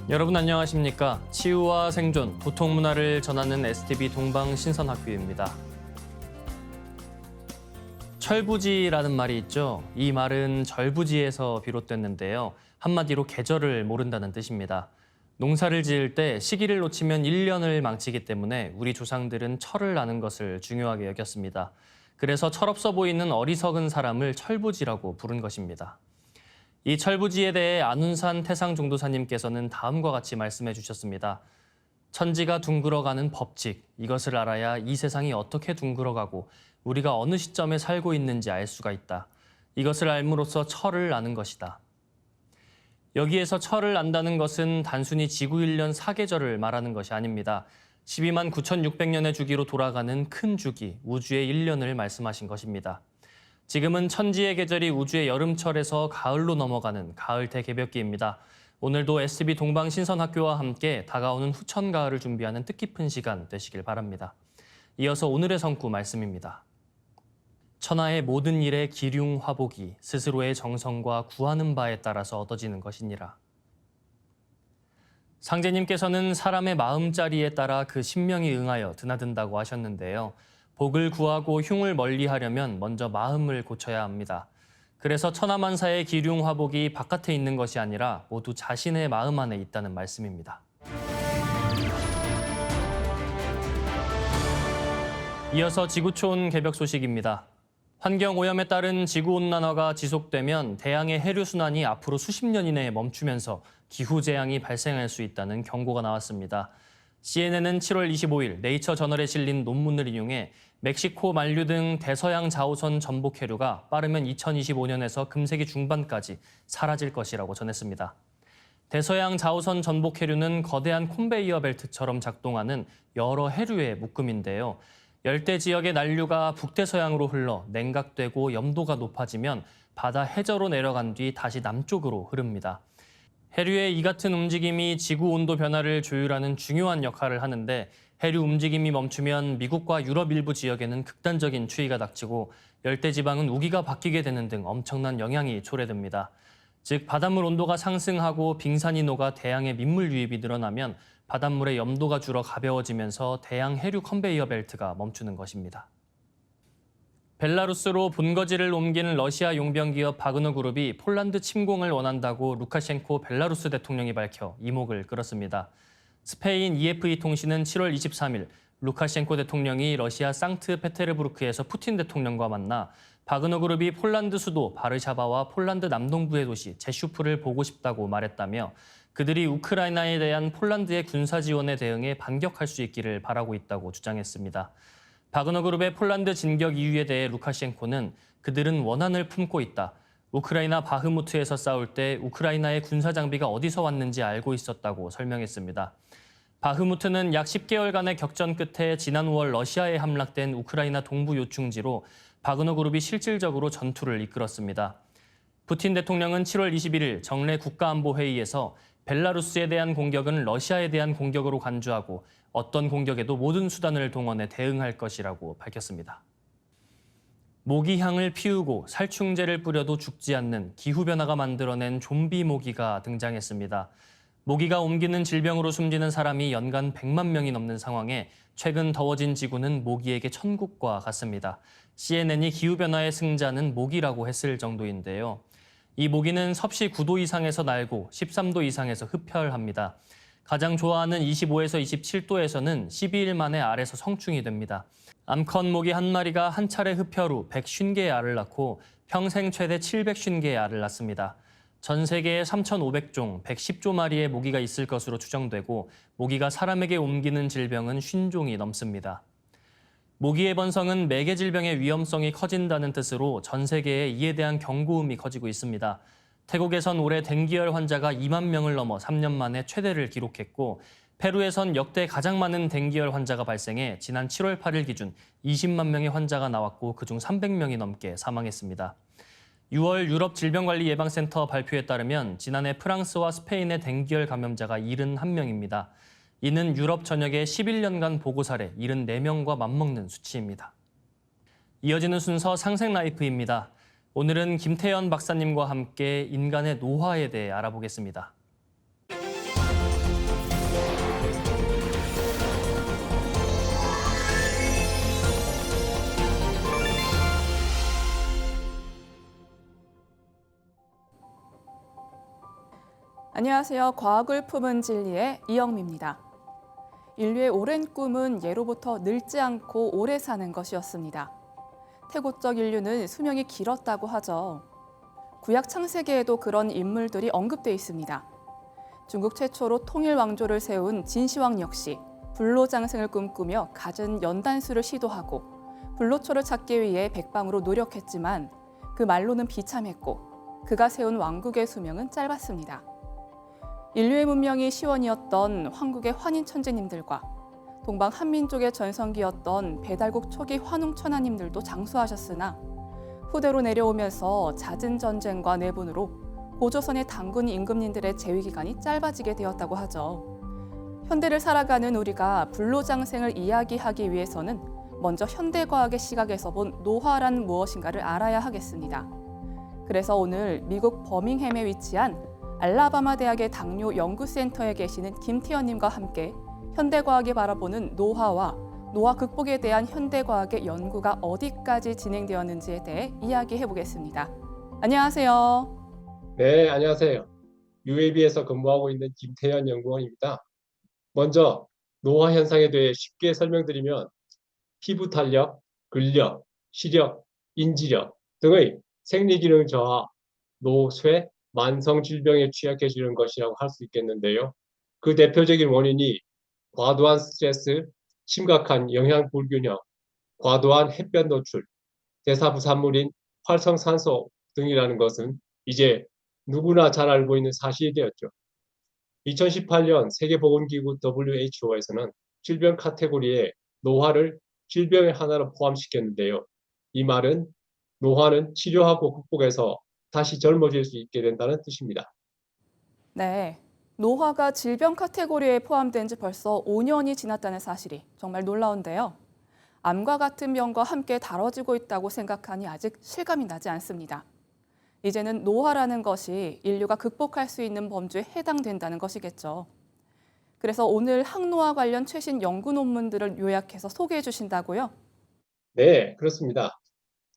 여러분 안녕하십니까? 치유와 생존, 보통 문화를 전하는 STV 동방신선학교입니다. 철부지라는 말이 있죠. 이 말은 절부지에서 비롯됐는데요. 한마디로 계절을 모른다는 뜻입니다. 농사를 지을 때 시기를 놓치면 1년을 망치기 때문에 우리 조상들은 철을 아는 것을 중요하게 여겼습니다. 그래서 철없어 보이는 어리석은 사람을 철부지라고 부른 것입니다. 이 철부지에 대해 안운산 태상종도사님께서는 다음과 같이 말씀해 주셨습니다. 천지가 둥글어가는 법칙, 이것을 알아야 이 세상이 어떻게 둥글어가고 우리가 어느 시점에 살고 있는지 알 수가 있다. 이것을 알므로써 철을 아는 것이다. 여기에서 철을 안다는 것은 단순히 지구 1년 사계절을 말하는 것이 아닙니다. 12만 9,600년의 주기로 돌아가는 큰 주기, 우주의 1년을 말씀하신 것입니다. 지금은 천지의 계절이 우주의 여름철에서 가을로 넘어가는 가을 대개벽기입니다. 오늘도 STV 동방신선학교와 함께 다가오는 후천가을을 준비하는 뜻깊은 시간 되시길 바랍니다. 이어서 오늘의 성구 말씀입니다. 천하의 모든 일의 기륭화복이 스스로의 정성과 구하는 바에 따라서 얻어지는 것이니라. 상제님께서는 사람의 마음자리에 따라 그 신명이 응하여 드나든다고 하셨는데요. 복을 구하고 흉을 멀리하려면 먼저 마음을 고쳐야 합니다. 그래서 천하만사의 기륭화복이 바깥에 있는 것이 아니라 모두 자신의 마음 안에 있다는 말씀입니다. 이어서 지구촌 개벽 소식입니다. 환경오염에 따른 지구온난화가 지속되면 대양의 해류순환이 앞으로 수십 년 이내에 멈추면서 기후재앙이 발생할 수 있다는 경고가 나왔습니다. CNN은 7월 25일 네이처 저널에 실린 논문을 인용해 멕시코 만류 등 대서양 자오선 전복 해류가 빠르면 2025년에서 금세기 중반까지 사라질 것이라고 전했습니다. 대서양 자오선 전복 해류는 거대한 콘베이어 벨트처럼 작동하는 여러 해류의 묶음인데요. 열대 지역의 난류가 북대서양으로 흘러 냉각되고 염도가 높아지면 바다 해저로 내려간 뒤 다시 남쪽으로 흐릅니다. 해류의 이 같은 움직임이 지구 온도 변화를 조율하는 중요한 역할을 하는데 해류 움직임이 멈추면 미국과 유럽 일부 지역에는 극단적인 추위가 닥치고 열대지방은 우기가 바뀌게 되는 등 엄청난 영향이 초래됩니다. 즉 바닷물 온도가 상승하고 빙산이 녹아 대양에 민물 유입이 늘어나면 바닷물의 염도가 줄어 가벼워지면서 대양 해류 컨베이어 벨트가 멈추는 것입니다. 벨라루스로 본거지를 옮기는 러시아 용병 기업 바그너 그룹이 폴란드 침공을 원한다고 루카셴코 벨라루스 대통령이 밝혀 이목을 끌었습니다. 스페인 EFE 통신은 7월 23일 루카셴코 대통령이 러시아 상트페테르부르크에서 푸틴 대통령과 만나 바그너 그룹이 폴란드 수도 바르샤바와 폴란드 남동부의 도시 제슈프를 보고 싶다고 말했다며 그들이 우크라이나에 대한 폴란드의 군사 지원에 대응해 반격할 수 있기를 바라고 있다고 주장했습니다. 바그너 그룹의 폴란드 진격 이유에 대해 루카셴코는 그들은 원한을 품고 있다. 우크라이나 바흐무트에서 싸울 때 우크라이나의 군사 장비가 어디서 왔는지 알고 있었다고 설명했습니다. 바흐무트는 약 10개월간의 격전 끝에 지난 5월 러시아에 함락된 우크라이나 동부 요충지로 바그너 그룹이 실질적으로 전투를 이끌었습니다. 푸틴 대통령은 7월 21일 정례 국가안보회의에서 벨라루스에 대한 공격은 러시아에 대한 공격으로 간주하고 어떤 공격에도 모든 수단을 동원해 대응할 것이라고 밝혔습니다. 모기향을 피우고 살충제를 뿌려도 죽지 않는 기후변화가 만들어낸 좀비 모기가 등장했습니다. 모기가 옮기는 질병으로 숨지는 사람이 연간 100만 명이 넘는 상황에 최근 더워진 지구는 모기에게 천국과 같습니다. CNN이 기후변화의 승자는 모기라고 했을 정도인데요. 이 모기는 섭씨 9도 이상에서 날고 13도 이상에서 흡혈합니다. 가장 좋아하는 25에서 27도에서는 12일 만에 알에서 성충이 됩니다. 암컷 모기 한 마리가 한 차례 흡혈 후 150개의 알을 낳고 평생 최대 750개의 알을 낳습니다. 전 세계에 3,500종, 110조 마리의 모기가 있을 것으로 추정되고 모기가 사람에게 옮기는 질병은 50종이 넘습니다. 모기의 번성은 매개 질병의 위험성이 커진다는 뜻으로 전 세계에 이에 대한 경고음이 커지고 있습니다. 태국에선 올해 댕기열 환자가 2만 명을 넘어 3년 만에 최대를 기록했고 페루에선 역대 가장 많은 댕기열 환자가 발생해 지난 7월 8일 기준 20만 명의 환자가 나왔고 그중 300명이 넘게 사망했습니다. 6월 유럽 질병관리예방센터 발표에 따르면 지난해 프랑스와 스페인의 댕기열 감염자가 71명입니다. 이는 유럽 전역의 11년간 보고 사례 74명과 맞먹는 수치입니다. 이어지는 순서 상생라이프입니다. 오늘은 김태현 박사님과 함께 인간의 노화에 대해 알아보겠습니다. 안녕하세요. 과학을 품은 진리의 이영미입니다. 인류의 오랜 꿈은 예로부터 늙지 않고 오래 사는 것이었습니다. 태고적 인류는 수명이 길었다고 하죠. 구약 창세기에도 그런 인물들이 언급돼 있습니다. 중국 최초로 통일 왕조를 세운 진시황 역시 불로장생을 꿈꾸며 갖은 연단수를 시도하고 불로초를 찾기 위해 백방으로 노력했지만 그 말로는 비참했고 그가 세운 왕국의 수명은 짧았습니다. 인류의 문명이 시원이었던 황국의 환인천재님들과 동방 한민족의 전성기였던 배달국 초기 환웅천하님들도 장수하셨으나 후대로 내려오면서 잦은 전쟁과 내분으로 고조선의 당군 임금님들의 재위기간이 짧아지게 되었다고 하죠. 현대를 살아가는 우리가 불로장생을 이야기하기 위해서는 먼저 현대과학의 시각에서 본 노화란 무엇인가를 알아야 하겠습니다. 그래서 오늘 미국 버밍햄에 위치한 알라바마 대학의 당뇨 연구센터에 계시는 김태현님과 함께 현대과학이 바라보는 노화와 노화 극복에 대한 현대과학의 연구가 어디까지 진행되었는지에 대해 이야기해 보겠습니다. 안녕하세요. 네, 안녕하세요. UAB에서 근무하고 있는 김태현 연구원입니다. 먼저 노화 현상에 대해 쉽게 설명드리면 피부 탄력, 근력, 시력, 인지력 등의 생리기능 저하, 노쇠, 만성 질병에 취약해지는 것이라고 할 수 있겠는데요. 그 대표적인 원인이 과도한 스트레스, 심각한 영양 불균형, 과도한 햇볕 노출, 대사부산물인 활성산소 등이라는 것은 이제 누구나 잘 알고 있는 사실이 되었죠. 2018년 세계보건기구 WHO에서는 질병 카테고리에 노화를 질병의 하나로 포함시켰는데요. 이 말은 노화는 치료하고 극복해서 다시 젊어질 수 있게 된다는 뜻입니다. 네, 노화가 질병 카테고리에 포함된 지 벌써 5년이 지났다는 사실이 정말 놀라운데요. 암과 같은 병과 함께 다뤄지고 있다고 생각하니 아직 실감이 나지 않습니다. 이제는 노화라는 것이 인류가 극복할 수 있는 범주에 해당된다는 것이겠죠. 그래서 오늘 항노화 관련 최신 연구 논문들을 요약해서 소개해 주신다고요? 네, 그렇습니다.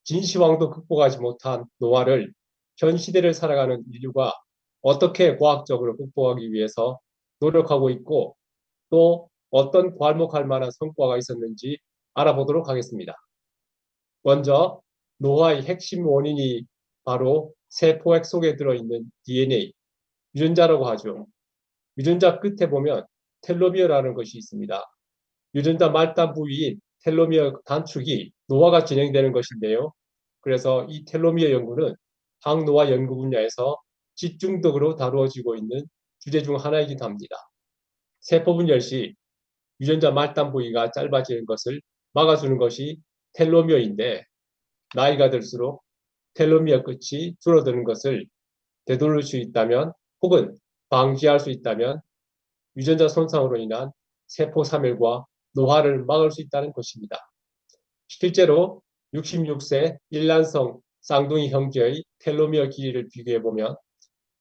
진시황도 극복하지 못한 노화를 현 시대를 살아가는 인류가 어떻게 과학적으로 극복하기 위해서 노력하고 있고 또 어떤 괄목할 만한 성과가 있었는지 알아보도록 하겠습니다. 먼저 노화의 핵심 원인이 바로 세포액 속에 들어있는 DNA, 유전자라고 하죠. 유전자 끝에 보면 텔로미어라는 것이 있습니다. 유전자 말단 부위인 텔로미어 단축이 노화가 진행되는 것인데요. 그래서 이 텔로미어 연구는 항노화 연구 분야에서 집중적으로 다루어지고 있는 주제 중 하나이기도 합니다. 세포 분열 시 유전자 말단 부위가 짧아지는 것을 막아주는 것이 텔로미어인데 나이가 들수록 텔로미어 끝이 줄어드는 것을 되돌릴 수 있다면 혹은 방지할 수 있다면 유전자 손상으로 인한 세포 사멸과 노화를 막을 수 있다는 것입니다. 실제로 66세 일란성 쌍둥이 형제의 텔로미어 길이를 비교해보면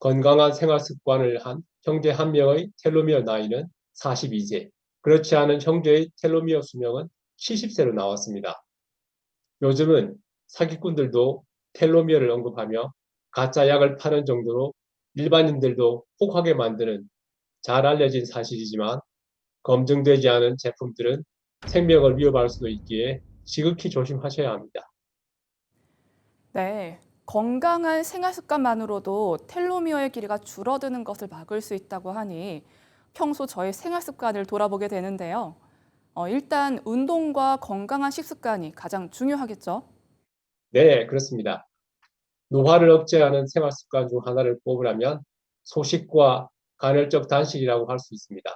건강한 생활 습관을 한 형제 한 명의 텔로미어 나이는 42세, 그렇지 않은 형제의 텔로미어 수명은 70세로 나왔습니다. 요즘은 사기꾼들도 텔로미어를 언급하며 가짜 약을 파는 정도로 일반인들도 혹하게 만드는 잘 알려진 사실이지만 검증되지 않은 제품들은 생명을 위협할 수도 있기에 지극히 조심하셔야 합니다. 네, 건강한 생활 습관만으로도 텔로미어의 길이가 줄어드는 것을 막을 수 있다고 하니 평소 저의 생활 습관을 돌아보게 되는데요. 일단 운동과 건강한 식습관이 가장 중요하겠죠? 네, 그렇습니다. 노화를 억제하는 생활 습관 중 하나를 꼽으라면 소식과 간헐적 단식이라고 할 수 있습니다.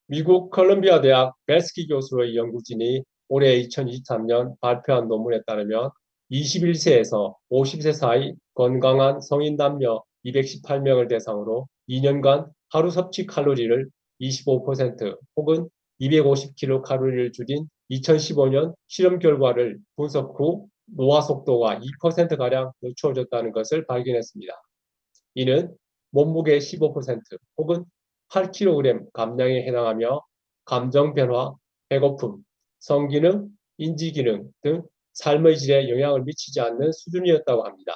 미국 컬럼비아 대학 베스키 교수의 연구진이 올해 2023년 발표한 논문에 따르면 21세에서 50세 사이 건강한 성인 남녀 218명을 대상으로 2년간 하루 섭취 칼로리를 25% 혹은 250kcal를 줄인 2015년 실험 결과를 분석 후 노화 속도가 2%가량 늦춰졌다는 것을 발견했습니다. 이는 몸무게 15% 혹은 8kg 감량에 해당하며 감정 변화, 배고픔, 성기능, 인지기능 등 삶의 질에 영향을 미치지 않는 수준이었다고 합니다.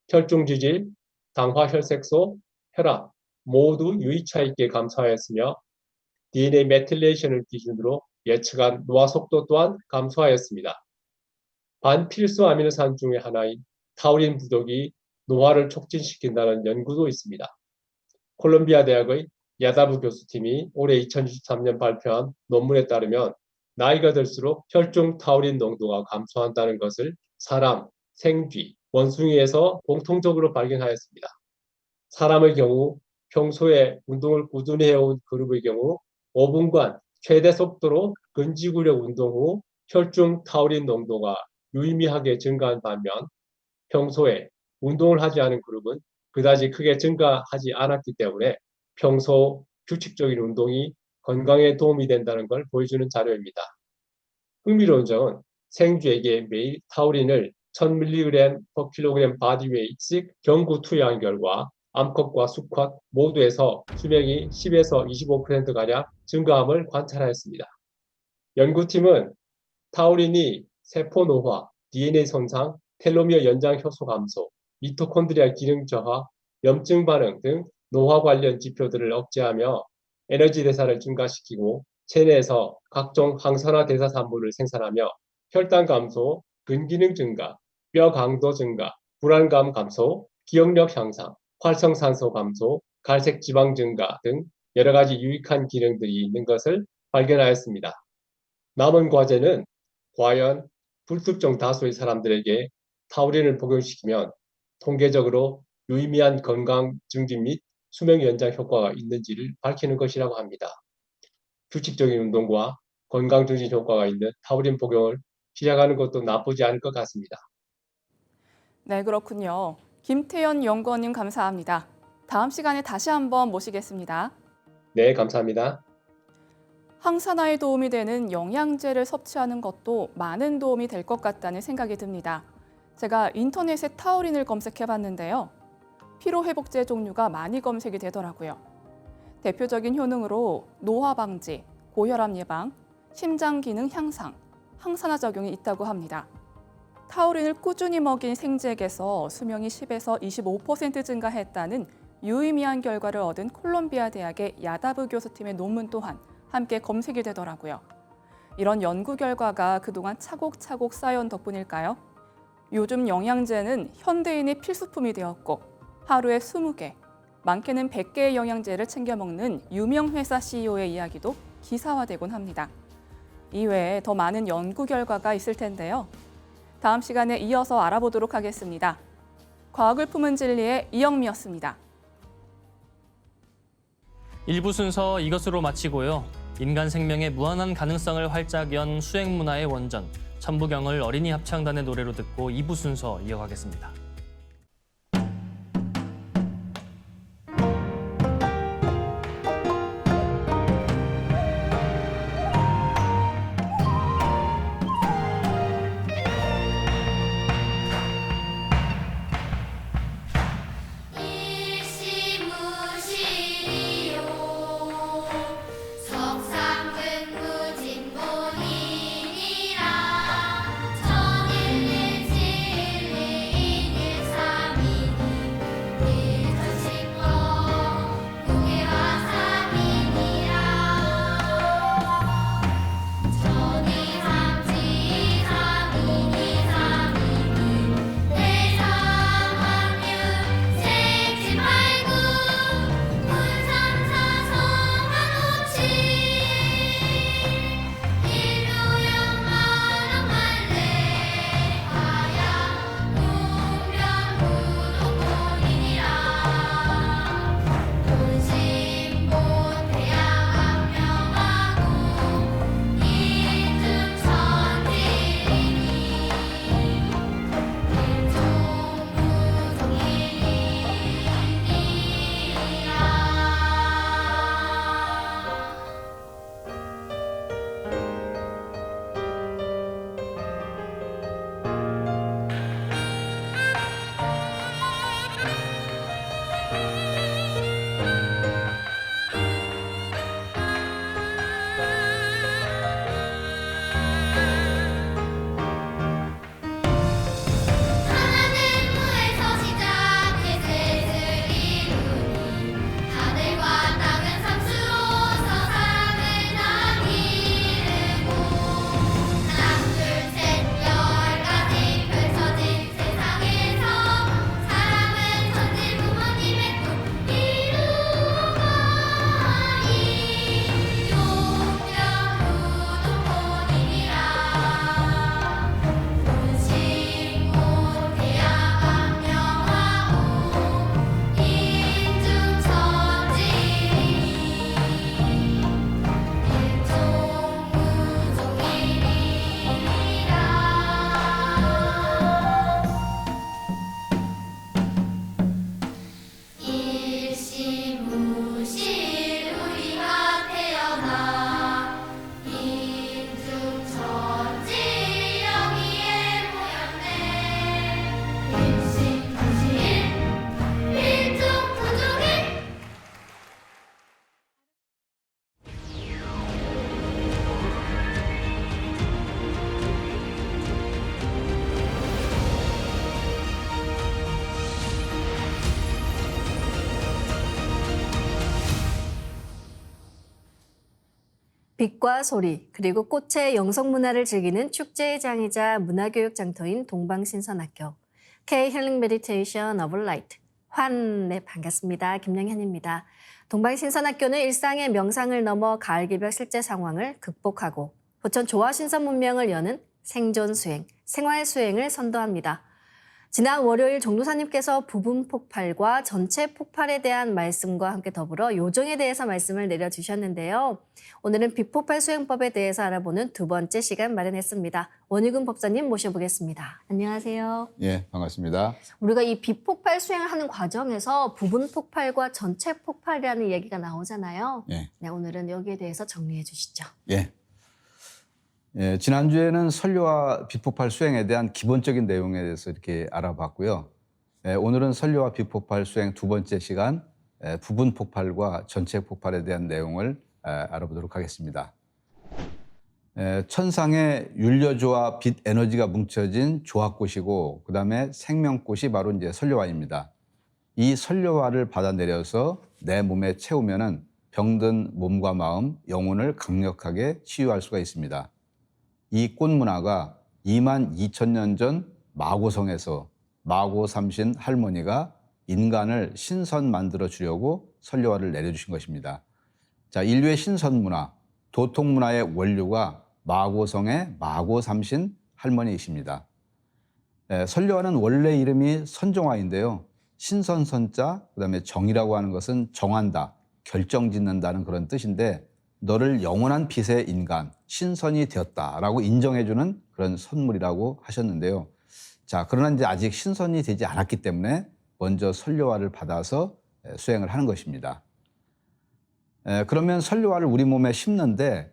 혈중 지질, 당화 혈색소, 혈압 모두 유의차 있게 감소하였으며 DNA 메틸레이션을 기준으로 예측한 노화 속도 또한 감소하였습니다. 반필수 아미노산 중의 하나인 타우린 부족이 노화를 촉진시킨다는 연구도 있습니다. 콜롬비아 대학의 야다부 교수팀이 올해 2023년 발표한 논문에 따르면 나이가 들수록 혈중 타우린 농도가 감소한다는 것을 사람, 생쥐, 원숭이에서 공통적으로 발견하였습니다. 사람의 경우 평소에 운동을 꾸준히 해온 그룹의 경우 5분간 최대 속도로 근지구력 운동 후 혈중 타우린 농도가 유의미하게 증가한 반면 평소에 운동을 하지 않은 그룹은 그다지 크게 증가하지 않았기 때문에 평소 규칙적인 운동이 건강에 도움이 된다는 걸 보여주는 자료입니다. 흥미로운 점은 생쥐에게 매일 타우린을 1000mg/kg 바디웨이트씩 경구 투여한 결과 암컷과 수컷 모두에서 수명이 10에서 25%가량 증가함을 관찰하였습니다. 연구팀은 타우린이 세포 노화, DNA 손상, 텔로미어 연장 효소 감소, 미토콘드리아 기능 저하, 염증 반응 등 노화 관련 지표들을 억제하며 에너지 대사를 증가시키고 체내에서 각종 항산화 대사 산물을 생산하며 혈당 감소, 근기능 증가, 뼈 강도 증가, 불안감 감소, 기억력 향상, 활성산소 감소, 갈색 지방 증가 등 여러 가지 유익한 기능들이 있는 것을 발견하였습니다. 남은 과제는 과연 불특정 다수의 사람들에게 타우린을 복용시키면 통계적으로 유의미한 건강 증진 및 수명 연장 효과가 있는지를 밝히는 것이라고 합니다. 규칙적인 운동과 건강 증진 효과가 있는 타우린 복용을 시작하는 것도 나쁘지 않을 것 같습니다. 네, 그렇군요. 김태현 연구원님 감사합니다. 다음 시간에 다시 한번 모시겠습니다. 네, 감사합니다. 항산화에 도움이 되는 영양제를 섭취하는 것도 많은 도움이 될 것 같다는 생각이 듭니다. 제가 인터넷에 타우린을 검색해봤는데요. 피로회복제 종류가 많이 검색이 되더라고요. 대표적인 효능으로 노화 방지, 고혈압 예방, 심장 기능 향상, 항산화 작용이 있다고 합니다. 타우린을 꾸준히 먹인 생쥐에게서 수명이 10에서 25% 증가했다는 유의미한 결과를 얻은 콜롬비아 대학의 야다브 교수팀의 논문 또한 함께 검색이 되더라고요. 이런 연구 결과가 그동안 차곡차곡 쌓여온 덕분일까요? 요즘 영양제는 현대인의 필수품이 되었고 하루에 20개, 많게는 100개의 영양제를 챙겨 먹는 유명 회사 CEO의 이야기도 기사화되곤 합니다. 이외에 더 많은 연구 결과가 있을 텐데요. 다음 시간에 이어서 알아보도록 하겠습니다. 과학을 품은 진리의 이영미였습니다. 1부 순서 이것으로 마치고요. 인간 생명의 무한한 가능성을 활짝 연 수행 문화의 원전, 천부경을 어린이 합창단의 노래로 듣고 2부 순서 이어가겠습니다. 석상근무진본인이라 천일일진리인 빛과 소리, 그리고 꽃의 영성문화를 즐기는 축제의 장이자 문화교육 장터인 동방신선학교 K-힐링 메디테이션 오브 라이트 환, 반갑습니다. 김영현입니다. 동방신선학교는 일상의 명상을 넘어 가을개벽 실제 상황을 극복하고 부천 조화신선 문명을 여는 생존 수행, 생활 수행을 선도합니다. 지난 월요일 종도사님께서 부분 폭발과 전체 폭발에 대한 말씀과 함께 더불어 요정에 대해서 말씀을 내려주셨는데요. 오늘은 비폭발 수행법에 대해서 알아보는 두 번째 시간 마련했습니다. 원희근 법사님 모셔보겠습니다. 안녕하세요. 예, 반갑습니다. 우리가 이 비폭발 수행을 하는 과정에서 부분 폭발과 전체 폭발이라는 얘기가 나오잖아요. 예. 네, 오늘은 여기에 대해서 정리해 주시죠. 예. 예, 지난주에는 선료와 비폭발 수행에 대한 기본적인 내용에 대해서 이렇게 알아봤고요. 예, 오늘은 선료와 비폭발 수행 두 번째 시간, 부분 폭발과 전체 폭발에 대한 내용을 알아보도록 하겠습니다. 천상의 윤려조와 빛 에너지가 뭉쳐진 조화꽃이고, 그 다음에 생명꽃이 바로 이제 선료화입니다. 이 선료화를 받아내려서 내 몸에 채우면은 병든 몸과 마음, 영혼을 강력하게 치유할 수가 있습니다. 이 꽃문화가 22,000년 전 마고성에서 마고 삼신 할머니가 인간을 신선 만들어 주려고 선료화를 내려주신 것입니다. 자, 인류의 신선 문화, 도통 문화의 원류가 마고성의 마고 삼신 할머니이십니다. 선료화는 원래 이름이 선정화인데요. 신선선자, 그다음에 정이라고 하는 것은 정한다, 결정짓는다는 그런 뜻인데, 너를 영원한 빛의 인간, 신선이 되었다라고 인정해주는 그런 선물이라고 하셨는데요. 자, 그러나 이제 아직 신선이 되지 않았기 때문에 먼저 선료화를 받아서 수행을 하는 것입니다. 그러면 선료화를 우리 몸에 심는데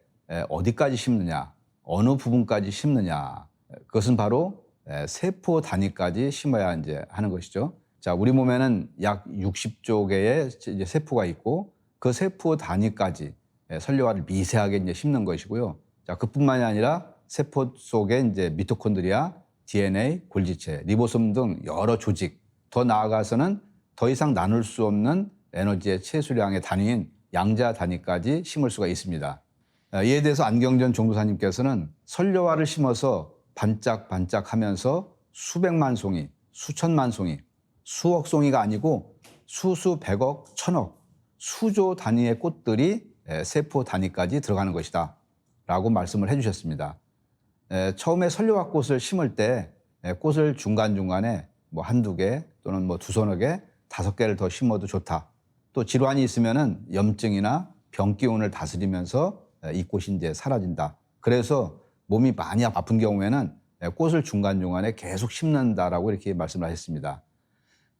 어디까지 심느냐, 어느 부분까지 심느냐, 그것은 바로 세포 단위까지 심어야 이제 하는 것이죠. 자, 우리 몸에는 약 60조 개의 이제 세포가 있고, 그 세포 단위까지 선료화를 미세하게 이제 심는 것이고요. 자, 그뿐만이 아니라 세포 속에 이제 미토콘드리아, DNA, 골지체, 리보솜 등 여러 조직, 더 나아가서는 더 이상 나눌 수 없는 에너지의 최소량의 단위인 양자 단위까지 심을 수가 있습니다. 이에 대해서 안경전 종도사님께서는 선료화를 심어서 반짝반짝하면서 수백만 송이, 수천만 송이, 수억 송이가 아니고 수수 백억, 천억, 수조 단위의 꽃들이 세포 단위까지 들어가는 것이다 라고 말씀을 해주셨습니다. 처음에 선료화 꽃을 심을 때 꽃을 중간중간에 뭐 한두 개 또는 뭐 두서너 개, 5개를 더 심어도 좋다. 또 질환이 있으면은 염증이나 병 기운을 다스리면서 이 꽃이 이제 사라진다. 그래서 몸이 많이 아픈 경우에는 꽃을 중간중간에 계속 심는다라고 이렇게 말씀을 하셨습니다.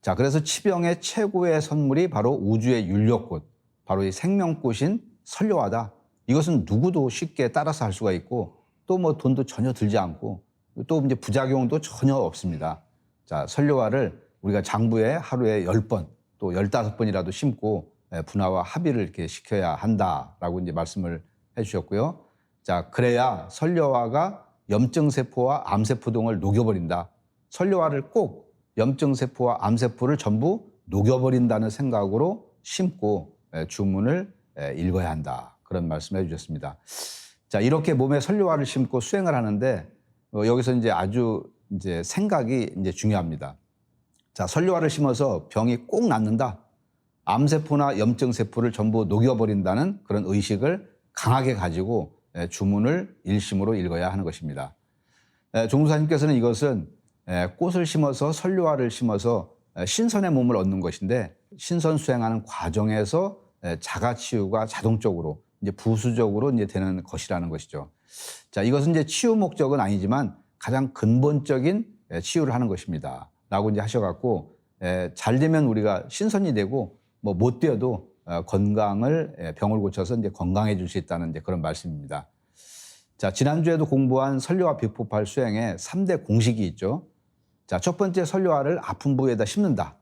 자, 그래서 치병의 최고의 선물이 바로 우주의 윤려꽃, 바로 이 생명꽃인 선료화다. 이것은 누구도 쉽게 따라서 할 수가 있고, 또 뭐 돈도 전혀 들지 않고, 또 이제 부작용도 전혀 없습니다. 자, 선료화를 우리가 장부에 하루에 10번, 또 15번이라도 심고 분화와 합의를 이렇게 시켜야 한다라고 이제 말씀을 해주셨고요. 자, 그래야 선료화가 염증세포와 암세포 등을 녹여버린다. 선료화를 꼭 염증세포와 암세포를 전부 녹여버린다는 생각으로 심고 주문을 읽어야 한다. 그런 말씀을 해주셨습니다. 자, 이렇게 몸에 선료화를 심고 수행을 하는데 여기서 이제 아주 이제 생각이 이제 중요합니다. 자, 선료화를 심어서 병이 꼭 낫는다. 암세포나 염증세포를 전부 녹여버린다는 그런 의식을 강하게 가지고 주문을 일심으로 읽어야 하는 것입니다. 종도사님께서는 이것은 꽃을 심어서 선료화를 심어서 신선의 몸을 얻는 것인데, 신선 수행하는 과정에서 자가치유가 자동적으로 이제 부수적으로 이제 되는 것이라는 것이죠. 자, 이것은 이제 치유 목적은 아니지만 가장 근본적인 치유를 하는 것입니다. 라고 이제 하셔갖고, 잘 되면 우리가 신선이 되고, 뭐 못 되어도 건강을, 병을 고쳐서 이제 건강해질 수 있다는 이제 그런 말씀입니다. 자, 지난주에도 공부한 선료화 비폭발 수행에 3대 공식이 있죠. 자, 첫 번째, 선료화를 아픈 부위에다 심는다.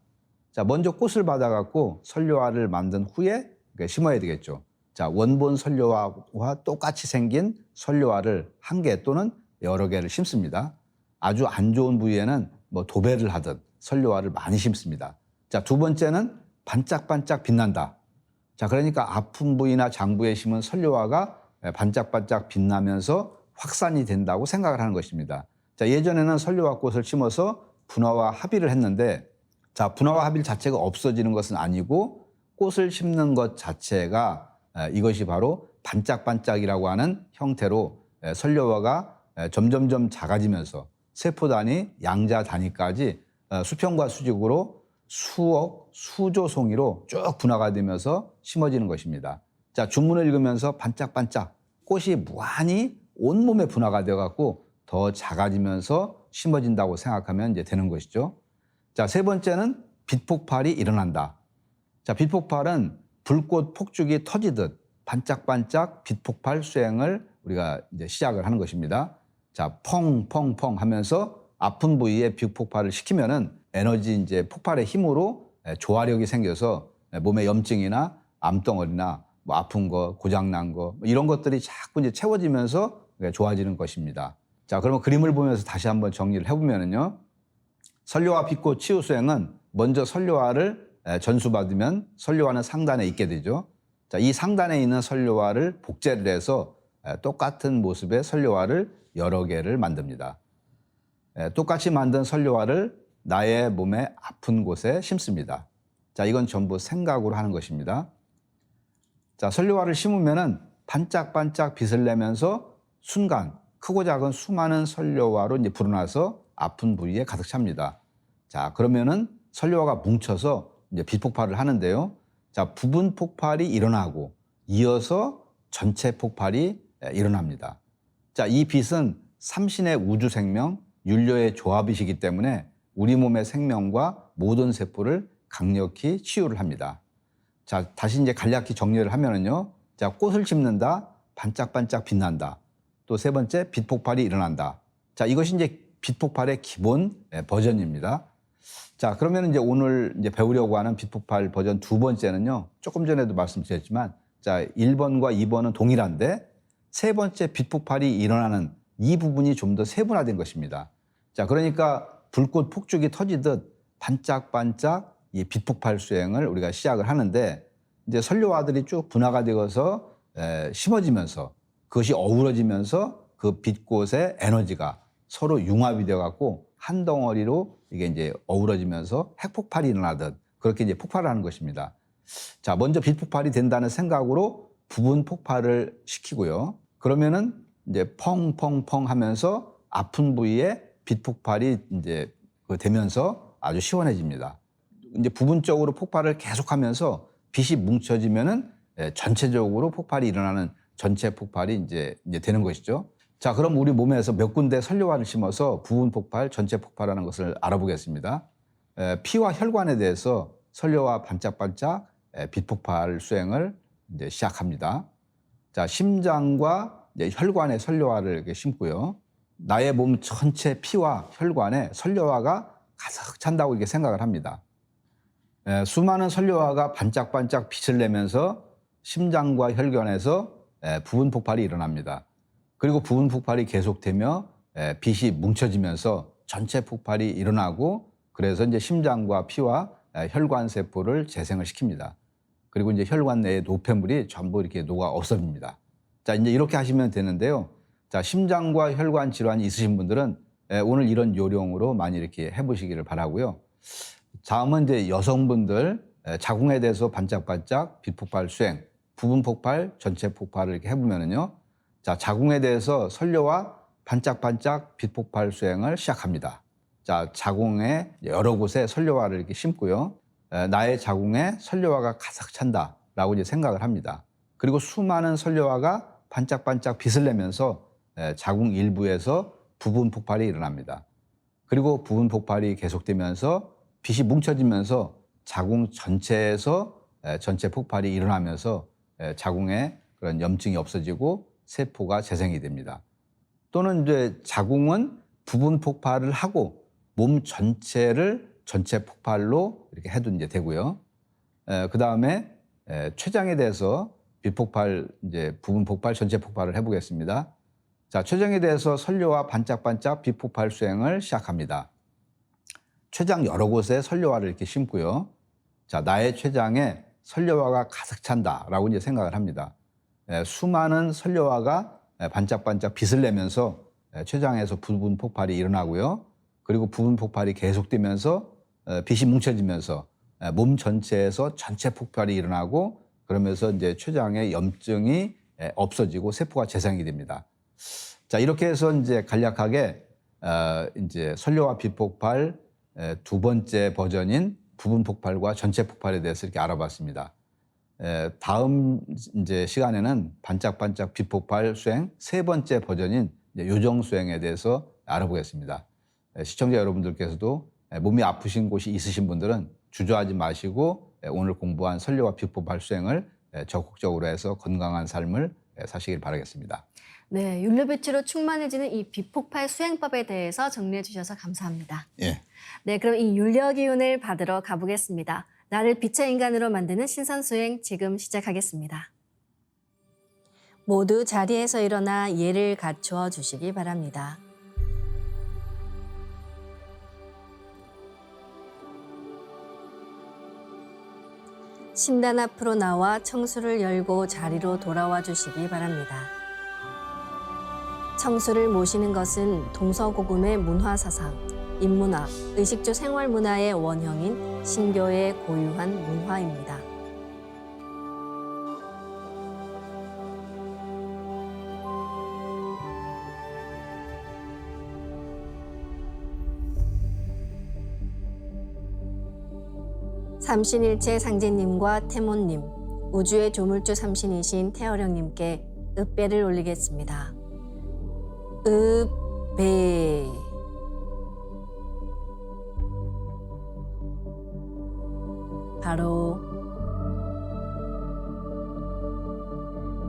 자, 먼저 꽃을 받아갖고 선료화를 만든 후에 심어야 되겠죠. 자, 원본 선료화와 똑같이 생긴 선료화를 1개 또는 여러 개를 심습니다. 아주 안 좋은 부위에는 뭐 도배를 하듯 선료화를 많이 심습니다. 자, 두 번째는 반짝반짝 빛난다. 자, 그러니까 아픈 부위나 장부에 심은 선료화가 반짝반짝 빛나면서 확산이 된다고 생각을 하는 것입니다. 자, 예전에는 선료와 꽃을 심어서 분화와 합의를 했는데, 자, 분화와 합의 자체가 없어지는 것은 아니고 꽃을 심는 것 자체가 이것이 바로 반짝반짝이라고 하는 형태로 선료화가 점점점 작아지면서 세포 단위, 양자 단위까지 수평과 수직으로 수억, 수조 송이로 쭉 분화가 되면서 심어지는 것입니다. 자, 준문을 읽으면서 반짝반짝 꽃이 무한히 온몸에 분화가 되어갖고 더 작아지면서 심어진다고 생각하면 이제 되는 것이죠. 자, 세 번째는 빛폭발이 일어난다. 자, 빛폭발은 불꽃 폭죽이 터지듯 반짝반짝 빛폭발 수행을 우리가 이제 시작을 하는 것입니다. 자, 펑펑펑 하면서 아픈 부위에 빛폭발을 시키면은 에너지 이제 폭발의 힘으로 조화력이 생겨서 몸에 염증이나 암덩어리나 뭐 아픈 거, 고장난 거 이런 것들이 자꾸 이제 채워지면서 좋아지는 것입니다. 자, 그러면 그림을 보면서 다시 한번 정리를 해보면은요. 선료화 빛꽃 치유 수행은 먼저 선료화를 전수받으면 선료화는 상단에 있게 되죠. 자, 이 상단에 있는 선료화를 복제를 해서 똑같은 모습의 선료화를 여러 개를 만듭니다. 똑같이 만든 선료화를 나의 몸의 아픈 곳에 심습니다. 자, 이건 전부 생각으로 하는 것입니다. 자, 선료화를 심으면은 반짝반짝 빛을 내면서 순간 크고 작은 수많은 선료화로 이제 불어나서 아픈 부위에 가득 찹니다. 자, 그러면은 선료화가 뭉쳐서 이제 빛폭발을 하는데요. 자, 부분 폭발이 일어나고 이어서 전체 폭발이 일어납니다. 자, 이 빛은 삼신의 우주 생명, 윤료의 조합이시기 때문에 우리 몸의 생명과 모든 세포를 강력히 치유를 합니다. 자, 다시 이제 간략히 정리를 하면은요. 자, 꽃을 심는다, 반짝반짝 빛난다. 또 세 번째, 빛폭발이 일어난다. 자, 이것이 이제 빛폭발의 기본 버전입니다. 자, 그러면 이제 오늘 이제 배우려고 하는 빛폭발 버전 두 번째는요. 조금 전에도 말씀드렸지만, 자, 1번과 2번은 동일한데 세 번째 빛폭발이 일어나는 이 부분이 좀 더 세분화된 것입니다. 자, 그러니까 불꽃 폭죽이 터지듯 반짝반짝 이 빛폭발 수행을 우리가 시작을 하는데 이제 선료화들이 쭉 분화가 되어서 심어지면서 그것이 어우러지면서 그 빛꽃의 에너지가 서로 융합이 되어 갖고 한 덩어리로 이게 이제 어우러지면서 핵폭발이 일어나듯 그렇게 이제 폭발을 하는 것입니다. 자, 먼저 빛폭발이 된다는 생각으로 부분 폭발을 시키고요. 그러면은 이제 펑펑펑 하면서 아픈 부위에 빛폭발이 이제 되면서 아주 시원해집니다. 이제 부분적으로 폭발을 계속하면서 빛이 뭉쳐지면은 전체적으로 폭발이 일어나는 전체 폭발이 이제 되는 것이죠. 자, 그럼 우리 몸에서 몇 군데 선료화를 심어서 부분 폭발, 전체 폭발하는 것을 알아보겠습니다. 피와 혈관에 대해서 선료화 반짝반짝 빛폭발 수행을 이제 시작합니다. 자, 심장과 이제 혈관에 선료화를 이렇게 심고요. 나의 몸 전체 피와 혈관에 선료화가 가득 찬다고 이렇게 생각을 합니다. 수많은 선료화가 반짝반짝 빛을 내면서 심장과 혈관에서 부분 폭발이 일어납니다. 그리고 부분 폭발이 계속되며 빛이 뭉쳐지면서 전체 폭발이 일어나고 그래서 이제 심장과 피와 혈관 세포를 재생을 시킵니다. 그리고 이제 혈관 내의 노폐물이 전부 이렇게 녹아 없어집니다. 자, 이제 이렇게 하시면 되는데요. 자, 심장과 혈관 질환이 있으신 분들은 오늘 이런 요령으로 많이 이렇게 해보시기를 바라고요. 다음은 이제 여성분들 자궁에 대해서 반짝반짝 빛폭발 수행, 부분 폭발, 전체 폭발을 이렇게 해보면은요. 자, 자궁에 대해서 선료와 반짝반짝 빛폭발 수행을 시작합니다. 자, 자궁에 여러 곳에 선료화를 이렇게 심고요. 나의 자궁에 선료화가 가득 찬다라고 이제 생각을 합니다. 그리고 수많은 선료화가 반짝반짝 빛을 내면서 자궁 일부에서 부분 폭발이 일어납니다. 그리고 부분 폭발이 계속되면서 빛이 뭉쳐지면서 자궁 전체에서 전체 폭발이 일어나면서 자궁에 그런 염증이 없어지고 세포가 재생이 됩니다. 또는 이제 자궁은 부분 폭발을 하고 몸 전체를 전체 폭발로 이렇게 해도 이제 되고요. 그 다음에 췌장에 대해서 빛폭발, 이제 부분 폭발, 전체 폭발을 해보겠습니다. 자, 췌장에 대해서 선료화 반짝반짝 빛폭발 수행을 시작합니다. 췌장 여러 곳에 선료화를 이렇게 심고요. 자, 나의 췌장에 선료화가 가득 찬다라고 이제 생각을 합니다. 수많은 선료화가 반짝반짝 빛을 내면서 췌장에서 부분 폭발이 일어나고요. 그리고 부분 폭발이 계속되면서 빛이 뭉쳐지면서 몸 전체에서 전체 폭발이 일어나고 그러면서 이제 췌장의 염증이 없어지고 세포가 재생이 됩니다. 자, 이렇게 해서 이제 간략하게 이제 선료화 빛폭발 두 번째 버전인 부분 폭발과 전체 폭발에 대해서 이렇게 알아봤습니다. 다음 이제 시간에는 반짝반짝 빛폭발 수행 세 번째 버전인 요정 수행에 대해서 알아보겠습니다. 시청자 여러분들께서도 몸이 아프신 곳이 있으신 분들은 주저하지 마시고 오늘 공부한 선료화 빛폭발 수행을 적극적으로 해서 건강한 삶을 사시길 바라겠습니다. 네, 율로빛으로 충만해지는 이 빛폭발 수행법에 대해서 정리해 주셔서 감사합니다. 예. 네, 그럼 이 율려 기운을 받으러 가보겠습니다. 나를 빛의 인간으로 만드는 신선 수행 지금 시작하겠습니다. 모두 자리에서 일어나 예를 갖추어 주시기 바랍니다. 신단 앞으로 나와 청수를 열고 자리로 돌아와 주시기 바랍니다. 청수를 모시는 것은 동서고금의 문화사상, 인문학, 의식주 생활문화의 원형인 신교의 고유한 문화입니다. 삼신일체 상제님과 태모님, 우주의 조물주 삼신이신 태어령님께 읍배를 올리겠습니다. 읍배. 바로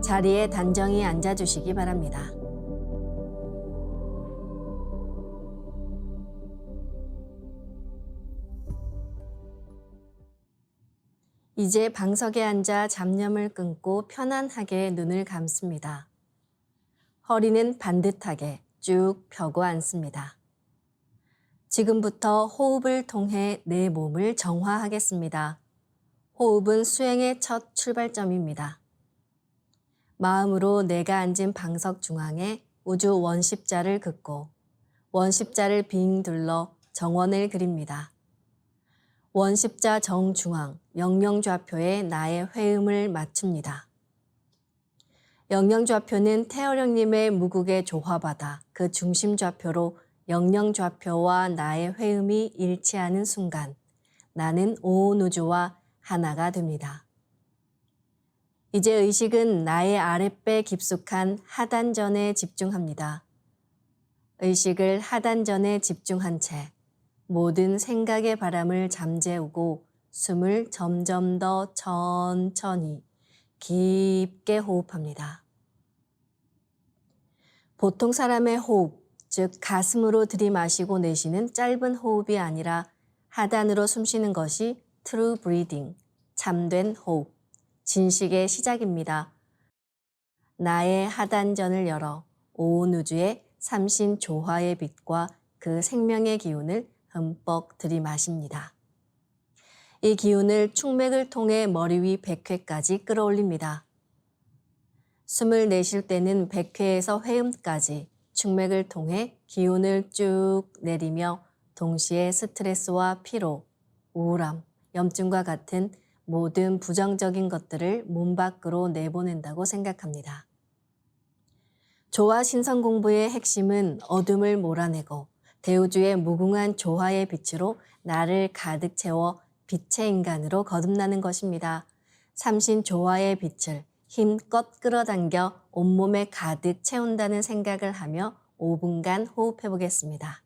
자리에 단정히 앉아주시기 바랍니다. 이제 방석에 앉아 잡념을 끊고 편안하게 눈을 감습니다. 허리는 반듯하게 쭉 펴고 앉습니다. 지금부터 호흡을 통해 내 몸을 정화하겠습니다. 호흡은 수행의 첫 출발점입니다. 마음으로 내가 앉은 방석 중앙에 우주 원십자를 긋고 원십자를 빙 둘러 정원을 그립니다. 원십자 정중앙 영영좌표에 나의 회음을 맞춥니다. 영영좌표는 태어령님의 무국에 조화받아 그 중심좌표로 영영좌표와 나의 회음이 일치하는 순간 나는 온 우주와 하나가 됩니다. 이제 의식은 나의 아랫배 깊숙한 하단전에 집중합니다. 의식을 하단전에 집중한 채 모든 생각의 바람을 잠재우고 숨을 점점 더 천천히 깊게 호흡합니다. 보통 사람의 호흡, 즉 가슴으로 들이마시고 내쉬는 짧은 호흡이 아니라 하단으로 숨쉬는 것이 true breathing, 참된 호흡, 진식의 시작입니다. 나의 하단전을 열어 온 우주의 삼신 조화의 빛과 그 생명의 기운을 흠뻑 들이마십니다. 이 기운을 충맥을 통해 머리 위 백회까지 끌어올립니다. 숨을 내쉴 때는 백회에서 회음까지 충맥을 통해 기운을 쭉 내리며 동시에 스트레스와 피로, 우울함, 염증과 같은 모든 부정적인 것들을 몸 밖으로 내보낸다고 생각합니다. 조화 신선 공부의 핵심은 어둠을 몰아내고 대우주의 무궁한 조화의 빛으로 나를 가득 채워 빛의 인간으로 거듭나는 것입니다. 삼신 조화의 빛을 힘껏 끌어당겨 온몸에 가득 채운다는 생각을 하며 5분간 호흡해 보겠습니다.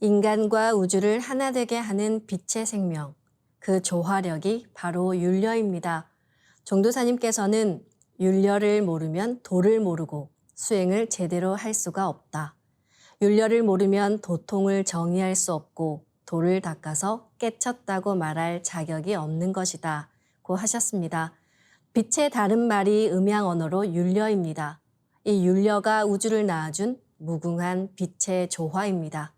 인간과 우주를 하나 되게 하는 빛의 생명, 그 조화력이 바로 율려입니다. 종도사님께서는 율려를 모르면 도를 모르고 수행을 제대로 할 수가 없다. 율려를 모르면 도통을 정의할 수 없고 도를 닦아서 깨쳤다고 말할 자격이 없는 것이다. 고 하셨습니다. 빛의 다른 말이 음양 언어로 율려입니다. 이 율려가 우주를 낳아준 무궁한 빛의 조화입니다.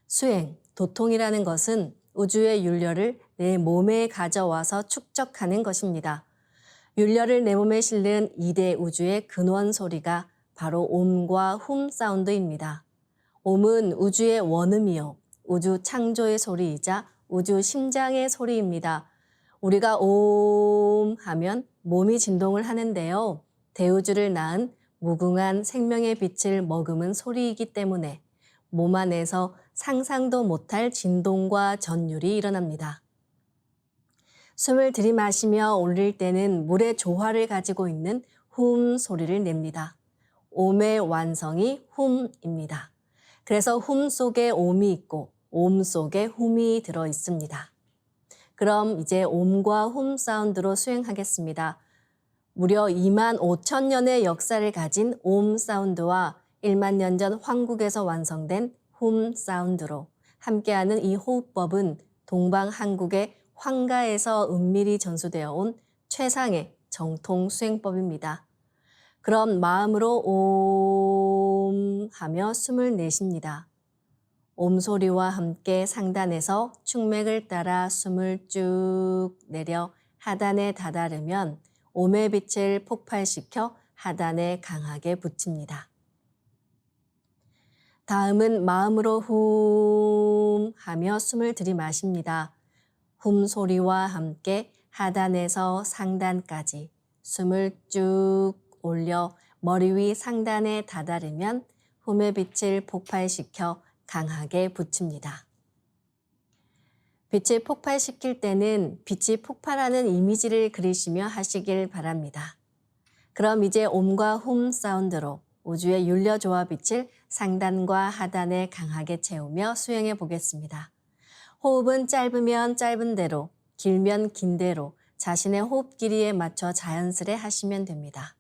수행, 도통이라는 것은 우주의 율려를 내 몸에 가져와서 축적하는 것입니다. 율려를 내 몸에 실는 2대 우주의 근원 소리가 바로 옴과 훔 사운드입니다. 옴은 우주의 원음이요, 우주 창조의 소리이자 우주 심장의 소리입니다. 우리가 옴 하면 몸이 진동을 하는데요. 대우주를 낳은 무궁한 생명의 빛을 머금은 소리이기 때문에 몸 안에서 상상도 못할 진동과 전율이 일어납니다. 숨을 들이마시며 올릴 때는 물의 조화를 가지고 있는 훔 소리를 냅니다. 옴의 완성이 훔입니다. 그래서 훔 속에 옴이 있고 옴 속에 훔이 들어 있습니다. 그럼 이제 옴과 훔 사운드로 수행하겠습니다. 무려 25,000년의 역사를 가진 옴 사운드와 1만 년 전 황국에서 완성된 훔 사운드로 함께하는 이 호흡법은 동방 한국의 황가에서 은밀히 전수되어 온 최상의 정통 수행법입니다. 그럼 마음으로 옴 하며 숨을 내쉽니다. 옴 소리와 함께 상단에서 충맥을 따라 숨을 쭉 내려 하단에 다다르면 옴의 빛을 폭발시켜 하단에 강하게 붙입니다. 다음은 마음으로 훔 하며 숨을 들이마십니다. 훔 소리와 함께 하단에서 상단까지 숨을 쭉 올려 머리 위 상단에 다다르면 훔의 빛을 폭발시켜 강하게 붙입니다. 빛을 폭발시킬 때는 빛이 폭발하는 이미지를 그리시며 하시길 바랍니다. 그럼 이제 옴과 훔 사운드로 우주의 율려 조화 빛을 상단과 하단에 강하게 채우며 수행해 보겠습니다. 호흡은 짧으면 짧은 대로, 길면 긴 대로 자신의 호흡 길이에 맞춰 자연스레 하시면 됩니다.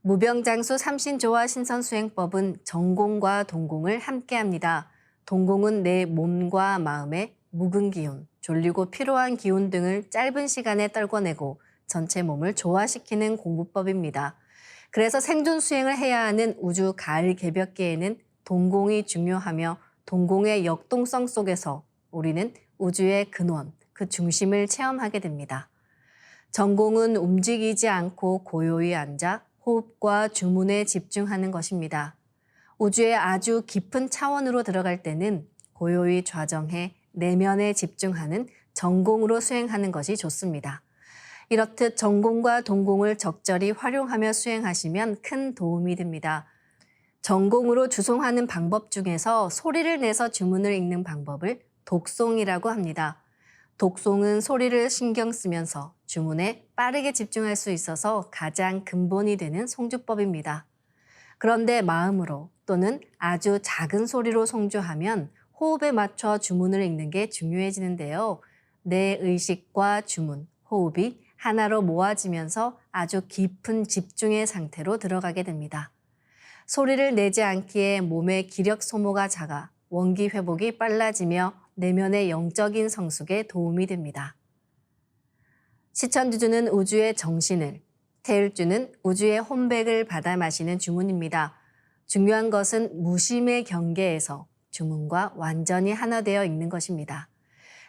무병장수 삼신조화 신선수행법은 전공과 동공을 함께합니다. 동공은 내 몸과 마음의 묵은 기운, 졸리고 피로한 기운 등을 짧은 시간에 떨궈내고 전체 몸을 조화시키는 공부법입니다. 그래서 생존 수행을 해야 하는 우주 가을 개벽기에는 동공이 중요하며 동공의 역동성 속에서 우리는 우주의 근원, 그 중심을 체험하게 됩니다. 전공은 움직이지 않고 고요히 앉아 호흡과 주문에 집중하는 것입니다. 우주의 아주 깊은 차원으로 들어갈 때는 고요히 좌정해 내면에 집중하는 전공으로 수행하는 것이 좋습니다. 이렇듯 전공과 동공을 적절히 활용하며 수행하시면 큰 도움이 됩니다. 전공으로 주송하는 방법 중에서 소리를 내서 주문을 읽는 방법을 독송이라고 합니다. 독송은 소리를 신경 쓰면서 주문에 빠르게 집중할 수 있어서 가장 근본이 되는 송주법입니다. 그런데 마음으로 또는 아주 작은 소리로 송주하면 호흡에 맞춰 주문을 읽는 게 중요해지는데요. 내 의식과 주문, 호흡이 하나로 모아지면서 아주 깊은 집중의 상태로 들어가게 됩니다. 소리를 내지 않기에 몸의 기력 소모가 작아 원기 회복이 빨라지며 내면의 영적인 성숙에 도움이 됩니다. 시천주주는 우주의 정신을, 태율주는 우주의 혼백을 받아 마시는 주문입니다. 중요한 것은 무심의 경계에서 주문과 완전히 하나 되어 있는 것입니다.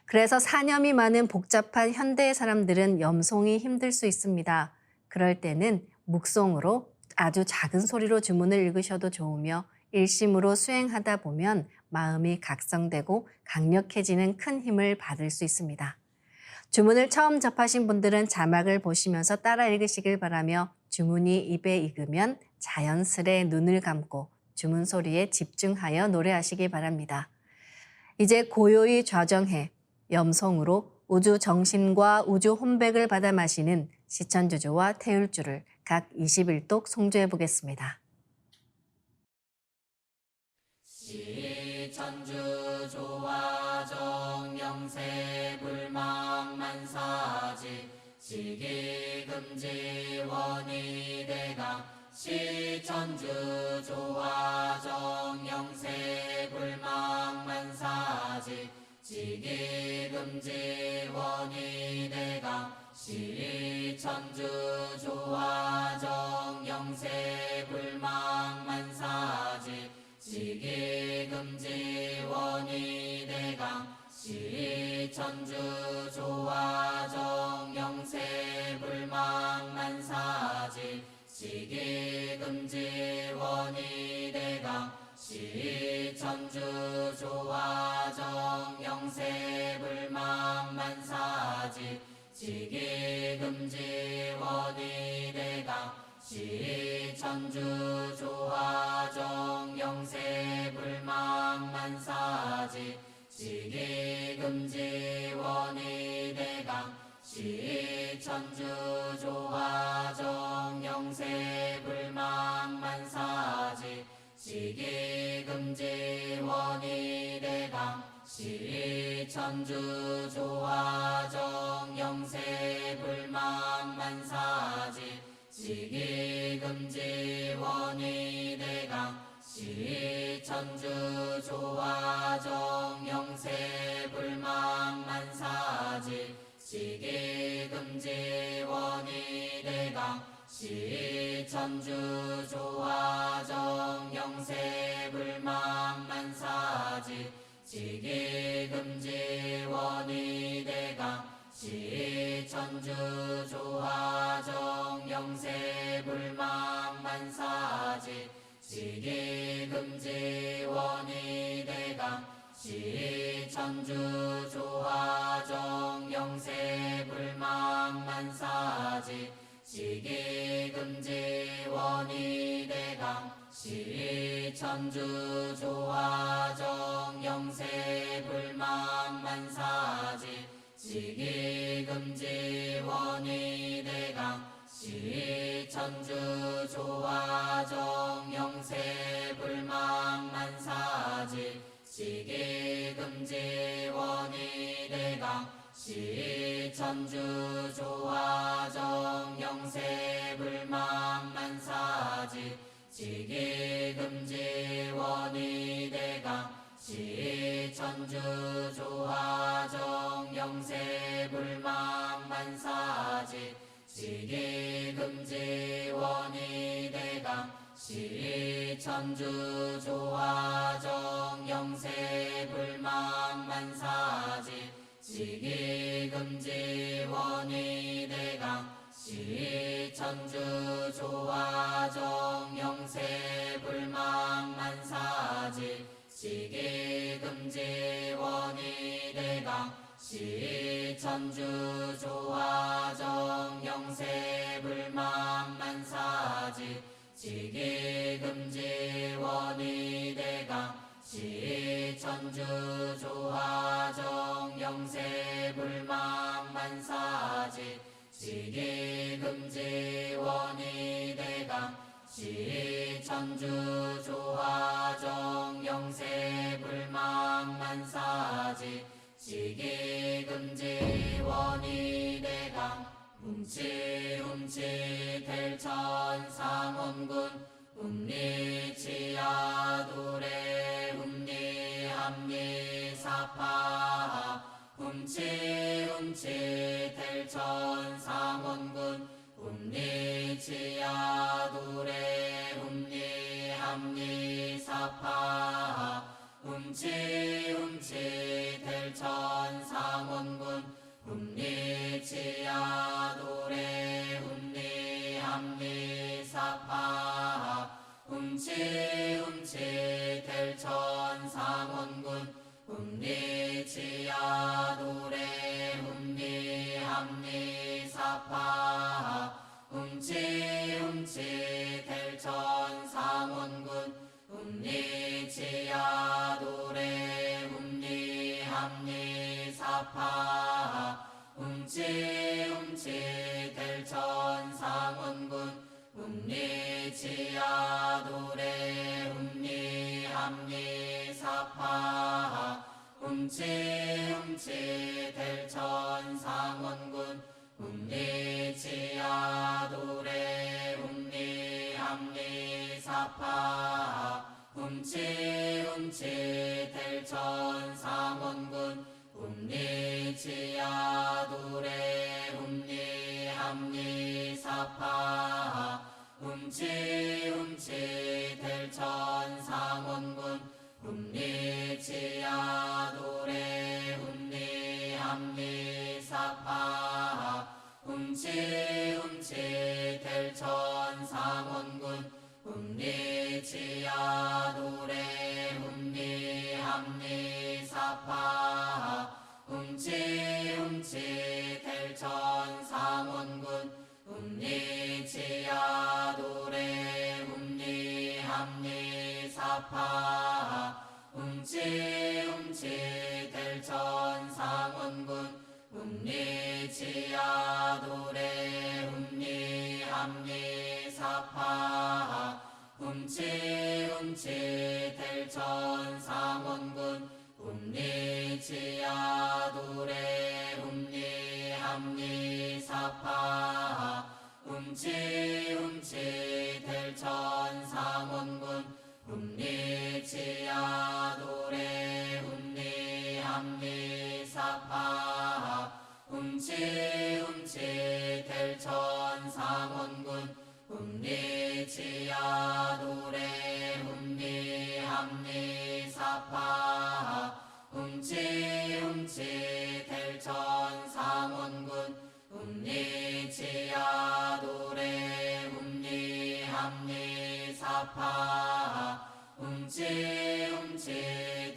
그래서 사념이 많은 복잡한 현대의 사람들은 염송이 힘들 수 있습니다. 그럴 때는 묵송으로 아주 작은 소리로 주문을 읽으셔도 좋으며 일심으로 수행하다 보면 마음이 각성되고 강력해지는 큰 힘을 받을 수 있습니다. 주문을 처음 접하신 분들은 자막을 보시면서 따라 읽으시길 바라며 주문이 입에 익으면 자연스레 눈을 감고 주문 소리에 집중하여 노래하시기 바랍니다. 이제 고요히 좌정해 염송으로 우주 정신과 우주 혼백을 받아 마시는 시천주주와 태율주를 각 21독 송주해 보겠습니다. 시천주 조화정 영세 불망만사지 시기금지 원이대강 시천주 조화정 영세 불망만사지 시기금지 원이대강 시천주 조화정 영세 불망만사지 시기금지 원이대강 시천주 조화정 영세 불망만사지 시기금지 원이대강 시천주 조화정 영세 불망만사지 시기금지 원이대강 시천주 조화정 영세 불망만사지 시기금지 원이대강 시천주 조화정 영세 불망만사지 시기금지 원이대강 시천주 조화정 영세 불망만사지 시기금지 원이대강 시천주 조화정 영세 불망만사지 시기금지 원이대강 시천주 조화정 영세 불망만사지 시기금지 원이대강 시천주 조화정 영세 불망만사지 시기금지 원이대강 시천주 조화정 영세 불망만사지 시기금지 원이대강 시천주 조화정 영세 불망만사지 시기금지 원이대강 시천주 조화정 영세 불망만사지 시기금지 원이대강 시천주 조화정 영세 불망만사지 지기금지 원위대강 시천주 조화정 영세 불망 만사지 지기금지 원위대강 시천주 조화정 영세 불망 만사지 지기금지 원위대강 시천주 조화정 영세 불망 만사지 지기금지 원위대강 시천주 조화정 영세 불망 만사지 지기금지 원위대강 시천주 조화정 영세 불망 만사지 지기금지 원위대강 시천주 조화정 영세 불망 만사지 지기금지 원위대강 훔치 델천 상원군 훔리치야도래 훔리합리사파 훔치 델천 상원군 훔리치야도래 훔리합리사파 훔치 델천 상원군 훔리치야도래 훔리합리사파 훔치 델천 상원군 훔리치야도래 훔리합리사파 훔치 델천 상원군 훔리치야도래 훔리합리사파 훔치 델천 상원군 훔리치야도래 훔리합리사파 훔치 델천 상원군 훔리치야도래 훔리합리사파 훔치 델천 상원군 훔리치야도래 훔리합리사파 훔치 델천 상원군 훔리치야도래 훔리합리사파 훔치 델천 상원군 훔리치야도래 훔리합리사파 훔치 델천 상원군 훔리치야도래 훔리합리사파 훔치 델천 상원군 훔리치야도래 훔리합리사파 훔치 델천 상원군 훔리치야도래 훔리합리사파 훔치 델천 상원군 훔리치야도래 훔리합리사파 훔치 델천 상원군 훔리치야도래 훔리합리사파 훔치 델천 상원군 훔리치야도래 훔리합리사파 훔치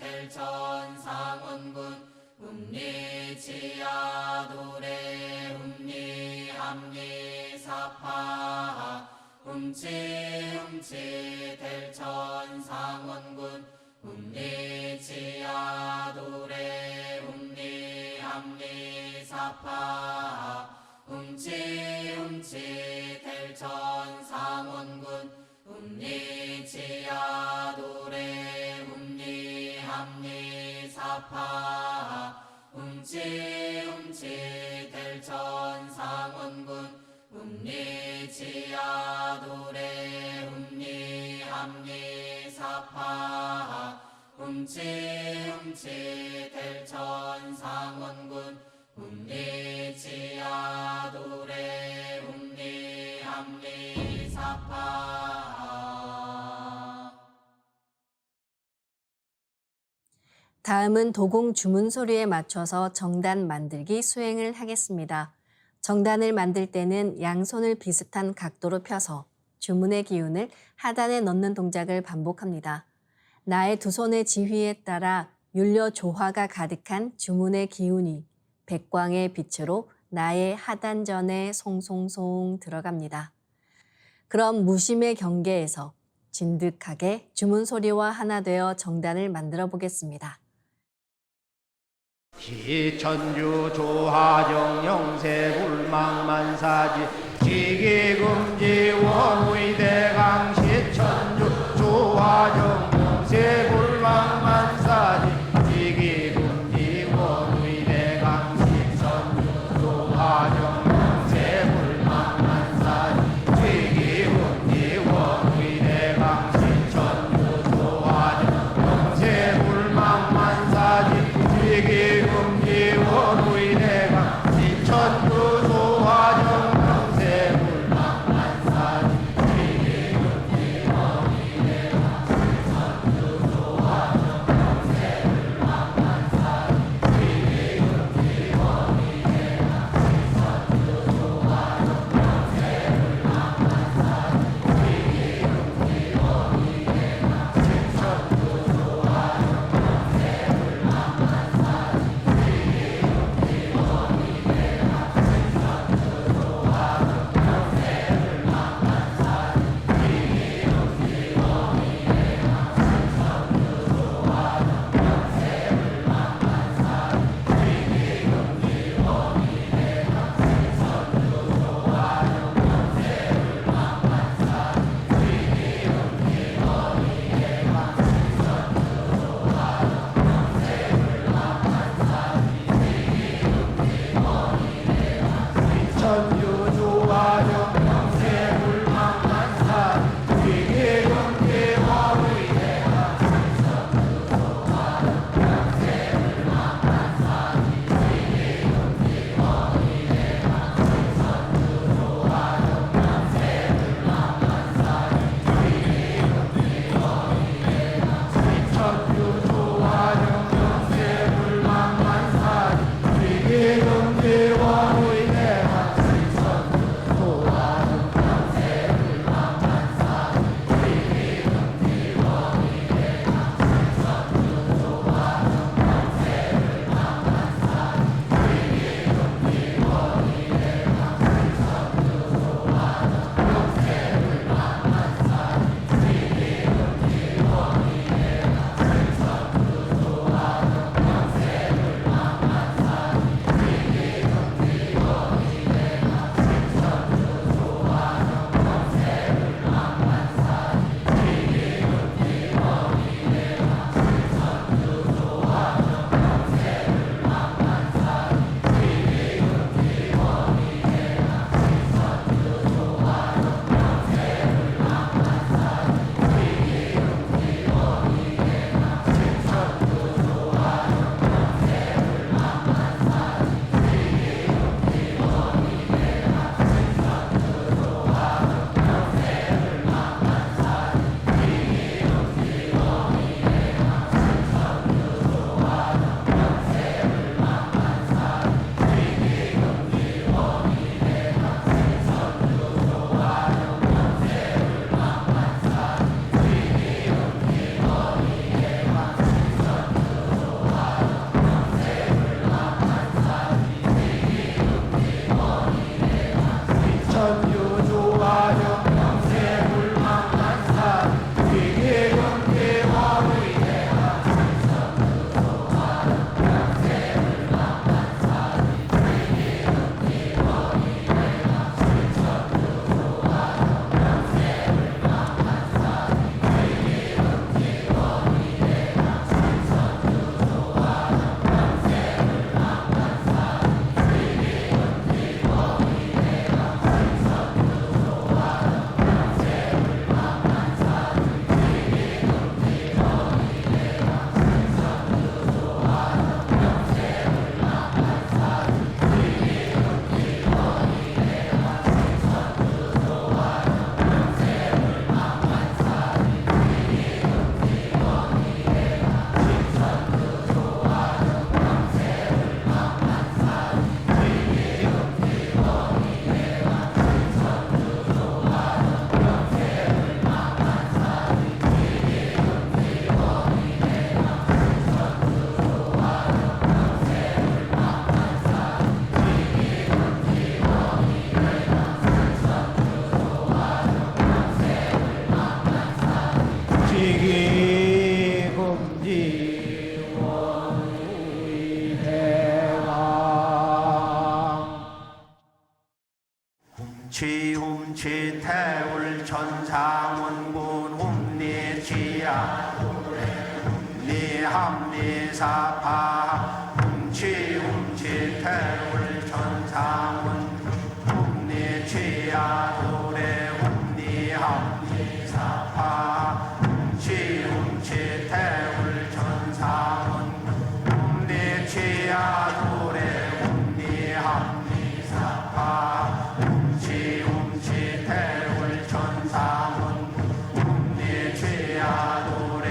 델천 상원군 훔리치야도래 훔리합리사파 훔치 델천 상원군 훔리치야도래 훔리합리사파 훔치 델천 상원군 훔리치야도래 훔리합리사파 훔치 델천 상원군 훔리치야도래 훔리 합리사파 움치 델천상원군 움리지하도래 움리합리사파. 다음은 도공 주문 소리에 맞춰서 정단 만들기 수행을 하겠습니다. 정단을 만들 때는 양손을 비슷한 각도로 펴서 주문의 기운을 하단에 넣는 동작을 반복합니다. 나의 두 손의 지휘에 따라 율려 조화가 가득한 주문의 기운이 백광의 빛으로 나의 하단전에 송송송 들어갑니다. 그럼 무심의 경계에서 진득하게 주문 소리와 하나 되어 정단을 만들어 보겠습니다. 기천주 조하정 영세불망만사지 지기금지 원의대강 시천주 조하정 영세불망만사지 지기금지 원의대강 시천주 조하정 영세불망만사지 지기금지 원의대강 시천주 조하정 영세불망만사지 지기금지 원의대강 시천주 조하정 영세불망만사지 지기금지 원의대강 시천주 조하정 훔치 태울 천상원군 훔리치야 훔리합리사파 훔치 태울 천상원 훔리치야 도래 훔리합리사파 훔치 태울 천상원 훔리치야 도래 훔리합리사파 훔치 태울 천상원 훔리치야 도래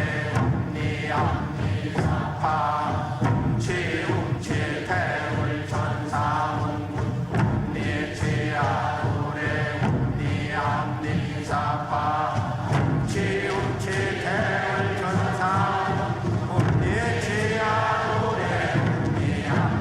훔리합리사파 훔치 태울 천상원 훔리치야 도래 훔리합리사파 훔치 태울 천상원 훔리치야 도래 훔리합리사파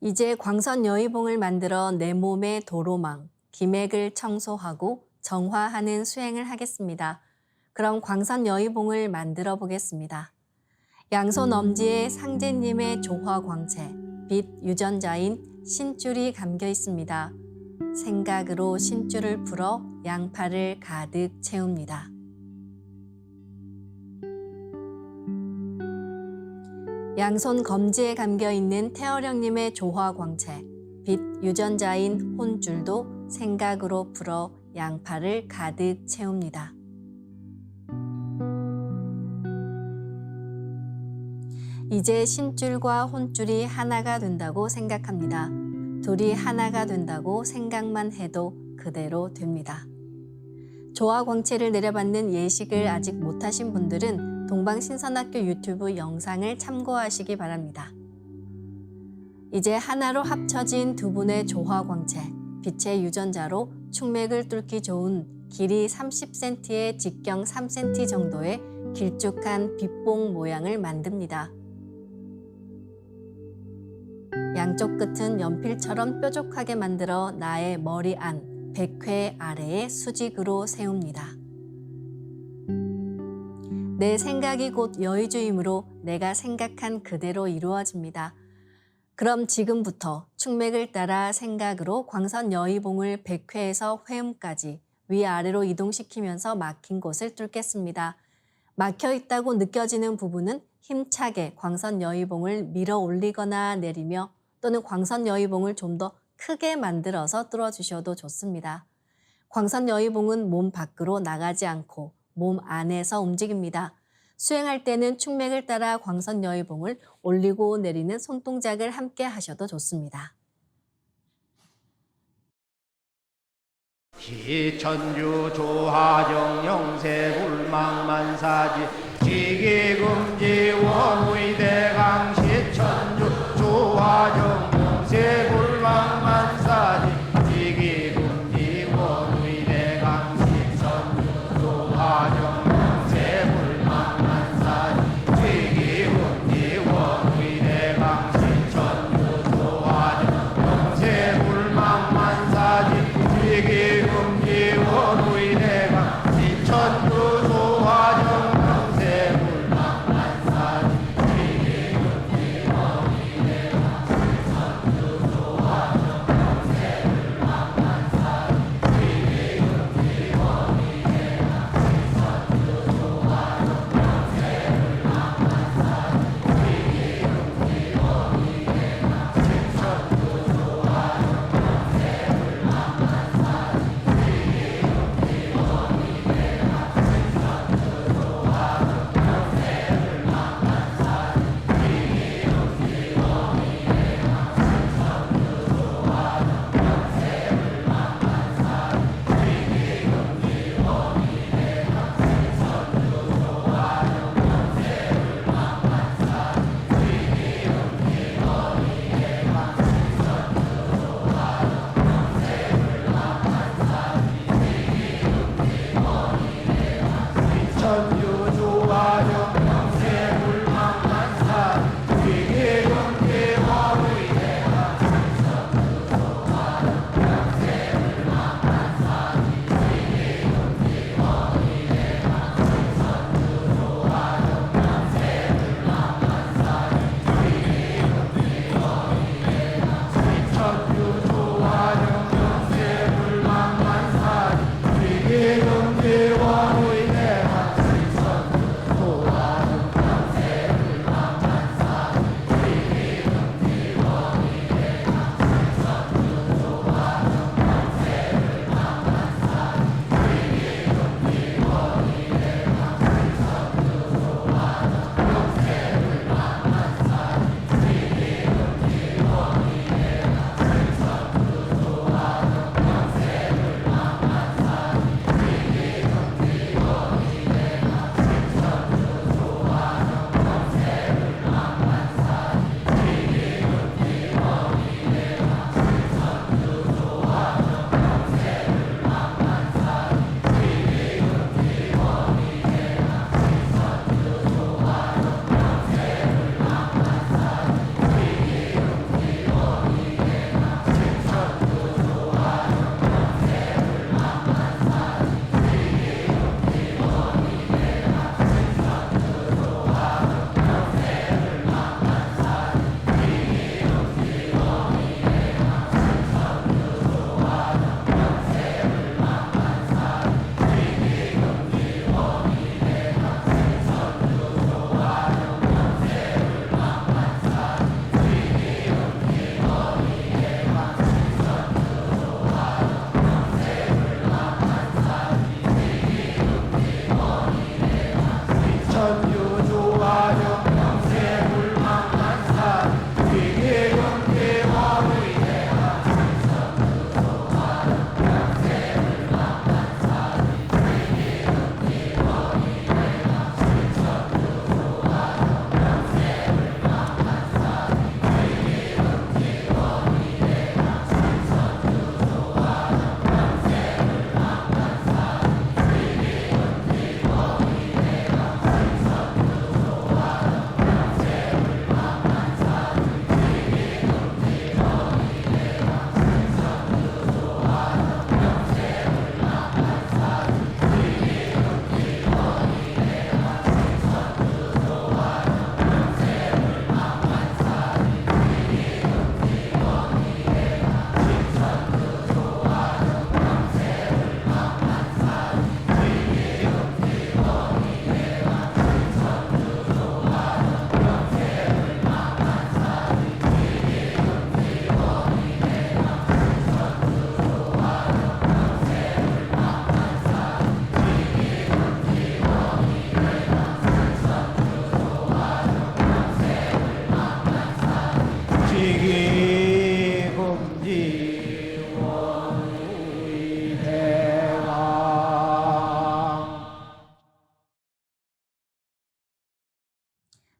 이제 광선 여의봉을 만들어 내 몸의 도로망, 기맥을 청소하고 정화하는 수행을 하겠습니다. 그럼 광선 여의봉을 만들어 보겠습니다. 양손 엄지에 상제님의 조화광채, 빛 유전자인 신줄이 감겨 있습니다. 생각으로 신줄을 풀어 양팔을 가득 채웁니다. 양손 검지에 감겨 있는 태어령님의 조화광채, 빛 유전자인 혼줄도 생각으로 풀어 양팔을 가득 채웁니다. 이제 신줄과 혼줄이 하나가 된다고 생각합니다. 둘이 하나가 된다고 생각만 해도 그대로 됩니다. 조화광채를 내려받는 예식을 아직 못하신 분들은 동방신선학교 유튜브 영상을 참고하시기 바랍니다. 이제 하나로 합쳐진 두 분의 조화광채, 빛의 유전자로 충맥을 뚫기 좋은 길이 30cm에 직경 3cm 정도의 길쭉한 빛봉 모양을 만듭니다. 양쪽 끝은 연필처럼 뾰족하게 만들어 나의 머리 안, 백회 아래에 수직으로 세웁니다. 내 생각이 곧 여의주이므로 내가 생각한 그대로 이루어집니다. 그럼 지금부터 충맥을 따라 생각으로 광선 여의봉을 백회에서 회음까지 위아래로 이동시키면서 막힌 곳을 뚫겠습니다. 막혀 있다고 느껴지는 부분은 힘차게 광선 여의봉을 밀어 올리거나 내리며 또는 광선 여의봉을 좀 더 크게 만들어서 뚫어주셔도 좋습니다. 광선 여의봉은 몸 밖으로 나가지 않고 몸 안에서 움직입니다. 수행할 때는 충맥을 따라 광선 여의봉을 올리고 내리는 손동작을 함께 하셔도 좋습니다. 시천주 조하정 영세불망만사지 지기금지 원의대강 시천주 조하정 영세불망만사지 지기금지 원의대강 시천주 조하정 영세불망만사지 지기금지 원의대강 시천주 조하정 영세불망만사지 지기금지 원의대강 시천주 조하정 영세불망만사지 지기금지 원의대강 시천주 조하정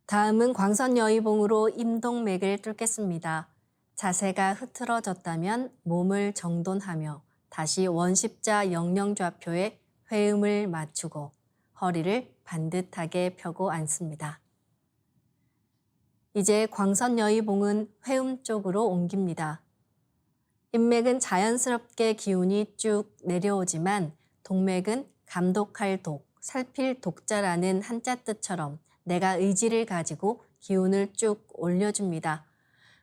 다음은 광선여의봉으로 임동맥을 뚫겠습니다. 자세가 흐트러졌다면 몸을 정돈하며 다시 원십자 영영좌표에 회음을 맞추고 허리를 반듯하게 펴고 앉습니다. 이제 광선여의봉은 회음 쪽으로 옮깁니다. 인맥은 자연스럽게 기운이 쭉 내려오지만 동맥은 감독할 독, 살필 독자라는 한자 뜻처럼 내가 의지를 가지고 기운을 쭉 올려줍니다.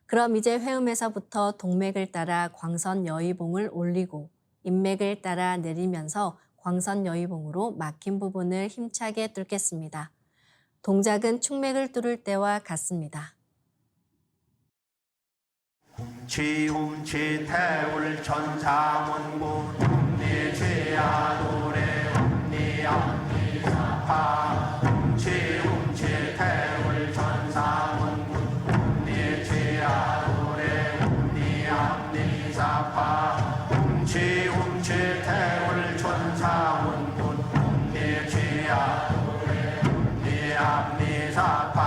그럼 이제 회음에서부터 동맥을 따라 광선여의봉을 올리고 인맥을 따라 내리면서 광선여의봉으로 막힌 부분을 힘차게 뚫겠습니다. 동작은 축맥을 뚫을 때와 같습니다. 지움지태울 천사문군 니지야도래 니암니사파 지움지태울 천사문군 니지야도래 니암니사파 지움지태울 천사문군 니지야도래 니암니사파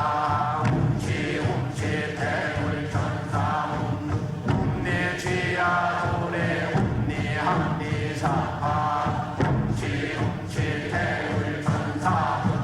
지움지태울 천사문군 지야도래 니암니사파 지움지태울 천사문군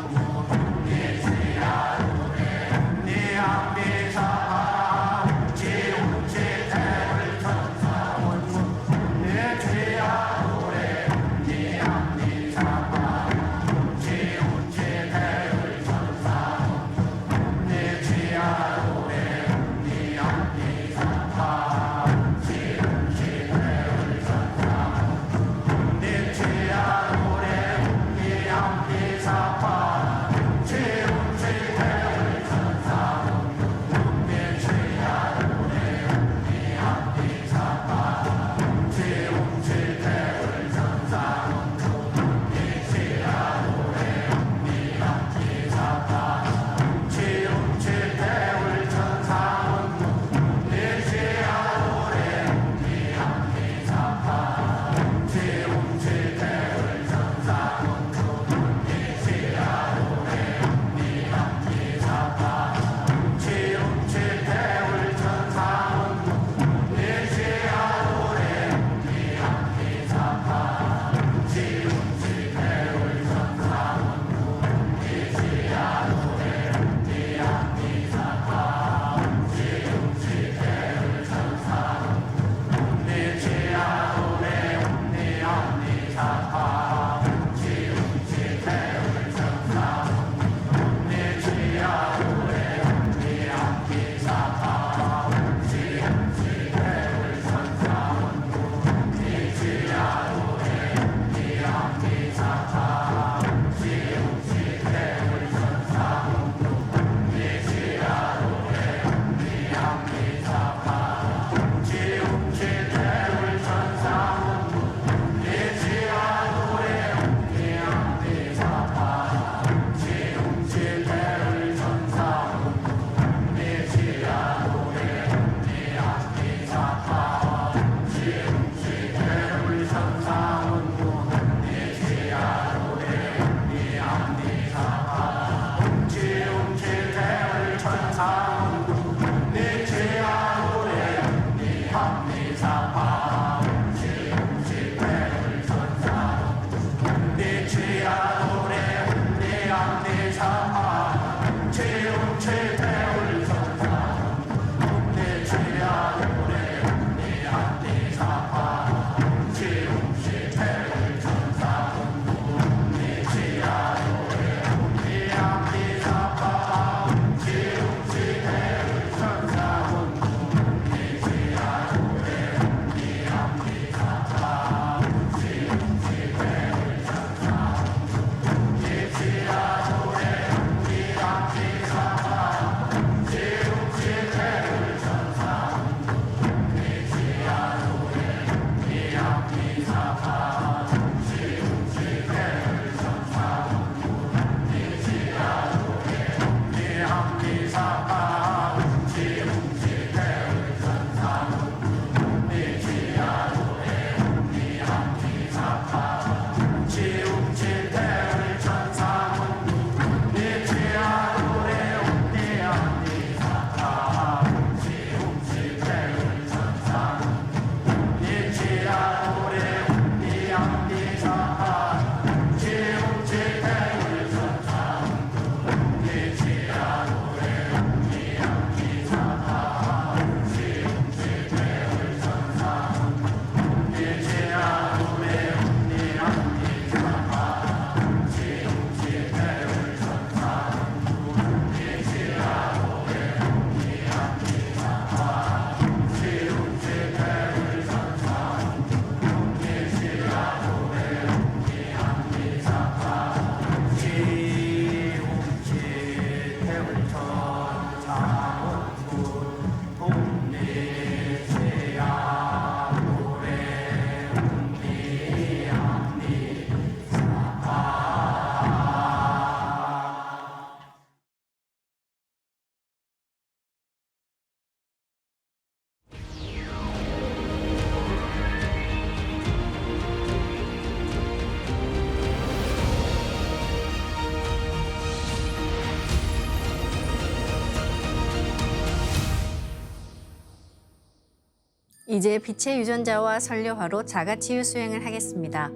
이제 빛의 유전자와 선료화로 자가치유 수행을 하겠습니다.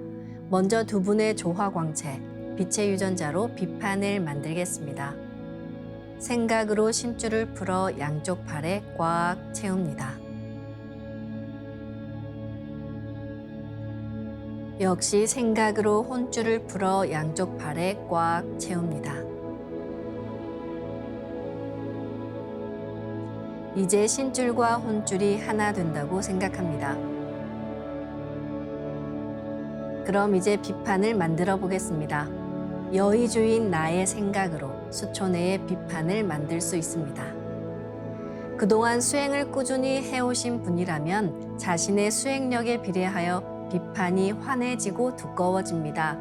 먼저 두 분의 조화광채, 빛의 유전자로 빛판을 만들겠습니다. 생각으로 심줄을 풀어 양쪽 팔에 꽉 채웁니다. 역시 생각으로 혼줄을 풀어 양쪽 팔에 꽉 채웁니다. 이제 신줄과 혼줄이 하나 된다고 생각합니다. 그럼 이제 빛판을 만들어 보겠습니다. 여의주인 나의 생각으로 수초 내에 빛판을 만들 수 있습니다. 그동안 수행을 꾸준히 해오신 분이라면 자신의 수행력에 비례하여 빛판이 환해지고 두꺼워집니다.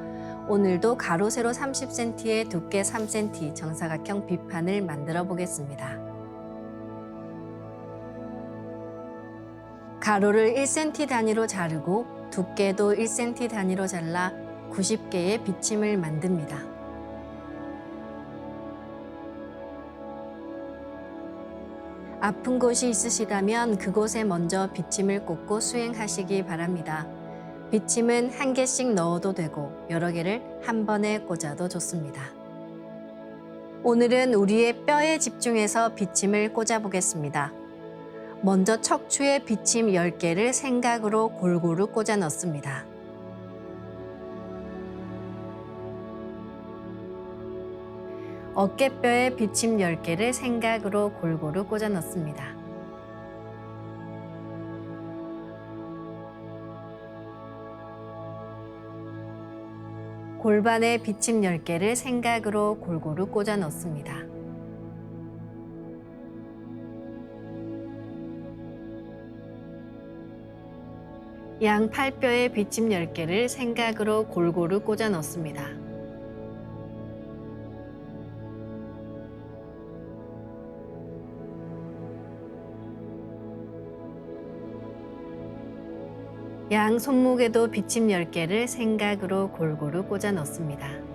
오늘도 가로 세로 30cm에 두께 3cm 정사각형 빛판을 만들어 보겠습니다. 가로를 1cm 단위로 자르고 두께도 1cm 단위로 잘라 90개의 비침을 만듭니다. 아픈 곳이 있으시다면 그곳에 먼저 비침을 꽂고 수행하시기 바랍니다. 비침은 한 개씩 넣어도 되고 여러 개를 한 번에 꽂아도 좋습니다. 오늘은 우리의 뼈에 집중해서 비침을 꽂아 보겠습니다. 먼저 척추에 비침 10개를 생각으로 골고루 꽂아 넣습니다. 어깨뼈에 비침 10개를 생각으로 골고루 꽂아 넣습니다. 골반에 비침 10개를 생각으로 골고루 꽂아 넣습니다. 양 팔뼈에 비침 10개를 생각으로 골고루 꽂아 넣습니다. 양 손목에도 비침 10개를 생각으로 골고루 꽂아 넣습니다.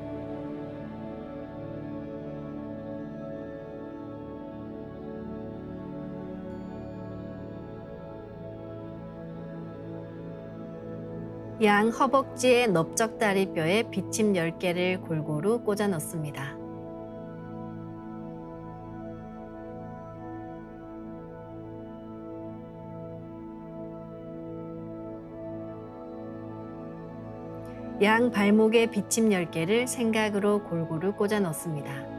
양 허벅지의 넓적다리뼈에 비침 10개를 골고루 꽂아 넣습니다. 양 발목에 비침 10개를 생각으로 골고루 꽂아 넣습니다.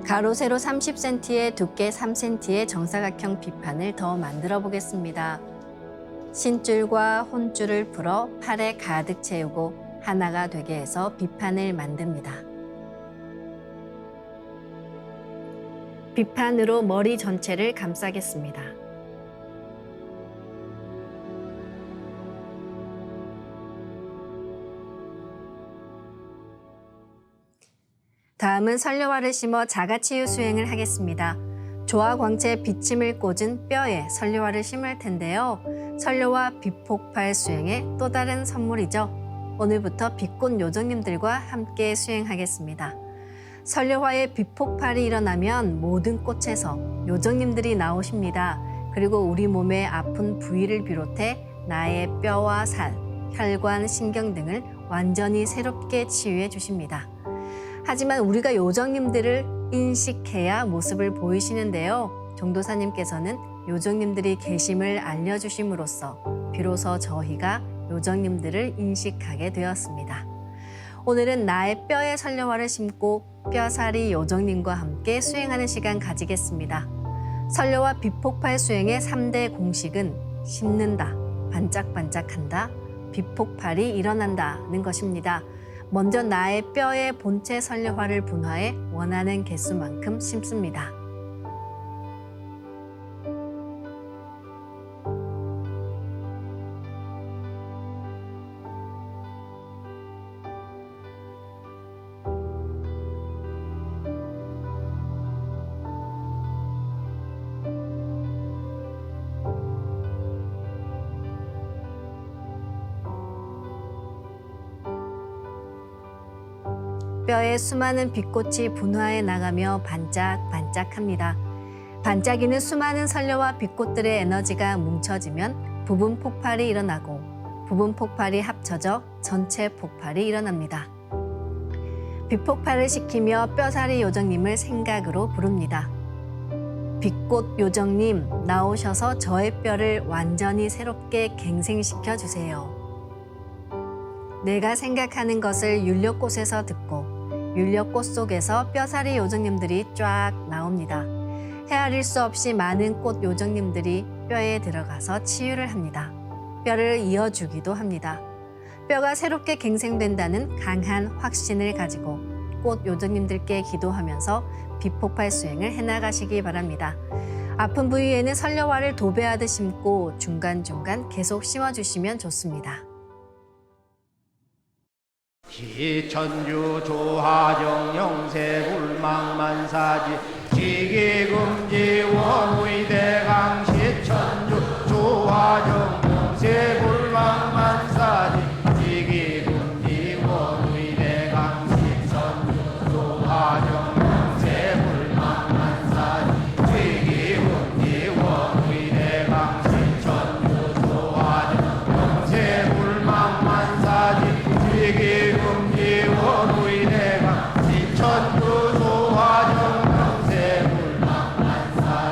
가로 세로 30cm에 두께 3cm의 정사각형 빛판을 더 만들어 보겠습니다. 신줄과 혼줄을 풀어 팔에 가득 채우고 하나가 되게 해서 빛판을 만듭니다. 빛판으로 머리 전체를 감싸겠습니다. 다음은 선료화를 심어 자가치유 수행을 하겠습니다. 조화광채 비침을 꽂은 뼈에 선료화를 심을 텐데요. 선료화 빛폭발 수행의 또 다른 선물이죠. 오늘부터 빛꽃 요정님들과 함께 수행하겠습니다. 선료화의 빛폭발이 일어나면 모든 꽃에서 요정님들이 나오십니다. 그리고 우리 몸의 아픈 부위를 비롯해 나의 뼈와 살, 혈관, 신경 등을 완전히 새롭게 치유해 주십니다. 하지만 우리가 요정님들을 인식해야 모습을 보이시는데요. 종도사님께서는 요정님들이 계심을 알려주심으로써 비로소 저희가 요정님들을 인식하게 되었습니다. 오늘은 나의 뼈에 선료화를 심고 뼈살이 요정님과 함께 수행하는 시간 가지겠습니다. 선료화 빛폭발 수행의 3대 공식은 심는다, 반짝반짝한다, 빛폭발이 일어난다는 것입니다. 먼저 나의 뼈에 본체 선료화를 분화해 원하는 개수만큼 심습니다. 뼈에 수많은 빛꽃이 분화해 나가며 반짝반짝합니다. 반짝이는 수많은 선료와 빛꽃들의 에너지가 뭉쳐지면 부분 폭발이 일어나고 부분 폭발이 합쳐져 전체 폭발이 일어납니다. 빛폭발을 시키며 뼈사리 요정님을 생각으로 부릅니다. 빛꽃 요정님, 나오셔서 저의 뼈를 완전히 새롭게 갱생시켜 주세요. 내가 생각하는 것을 율력꽃에서 듣고 율력꽃 속에서 뼈사리 요정님들이 쫙 나옵니다. 헤아릴 수 없이 많은 꽃 요정님들이 뼈에 들어가서 치유를 합니다. 뼈를 이어주기도 합니다. 뼈가 새롭게 갱생된다는 강한 확신을 가지고 꽃 요정님들께 기도하면서 빛폭발 수행을 해나가시기 바랍니다. 아픈 부위에는 선려화를 도배하듯 심고 중간중간 계속 심어주시면 좋습니다. 기천주 조하정 영세불망만사지 지기금지 원의대강 시천주 조하정 영세불망만사지 지기금지 원의대강 시천주 조하정 영세불망만사지 지기금지 원의대강 시천주 조하정 영세불망만사지 지기금지 원의대강 시천주 조하정 영세불망만사지 지기금지 원의대강 시천주 조하정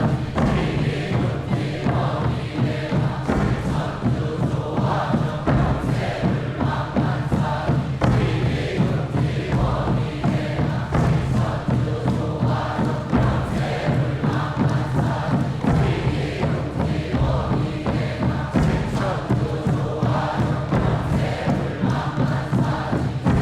영세불망만사지 지기금지 원의대강 시천주 조하정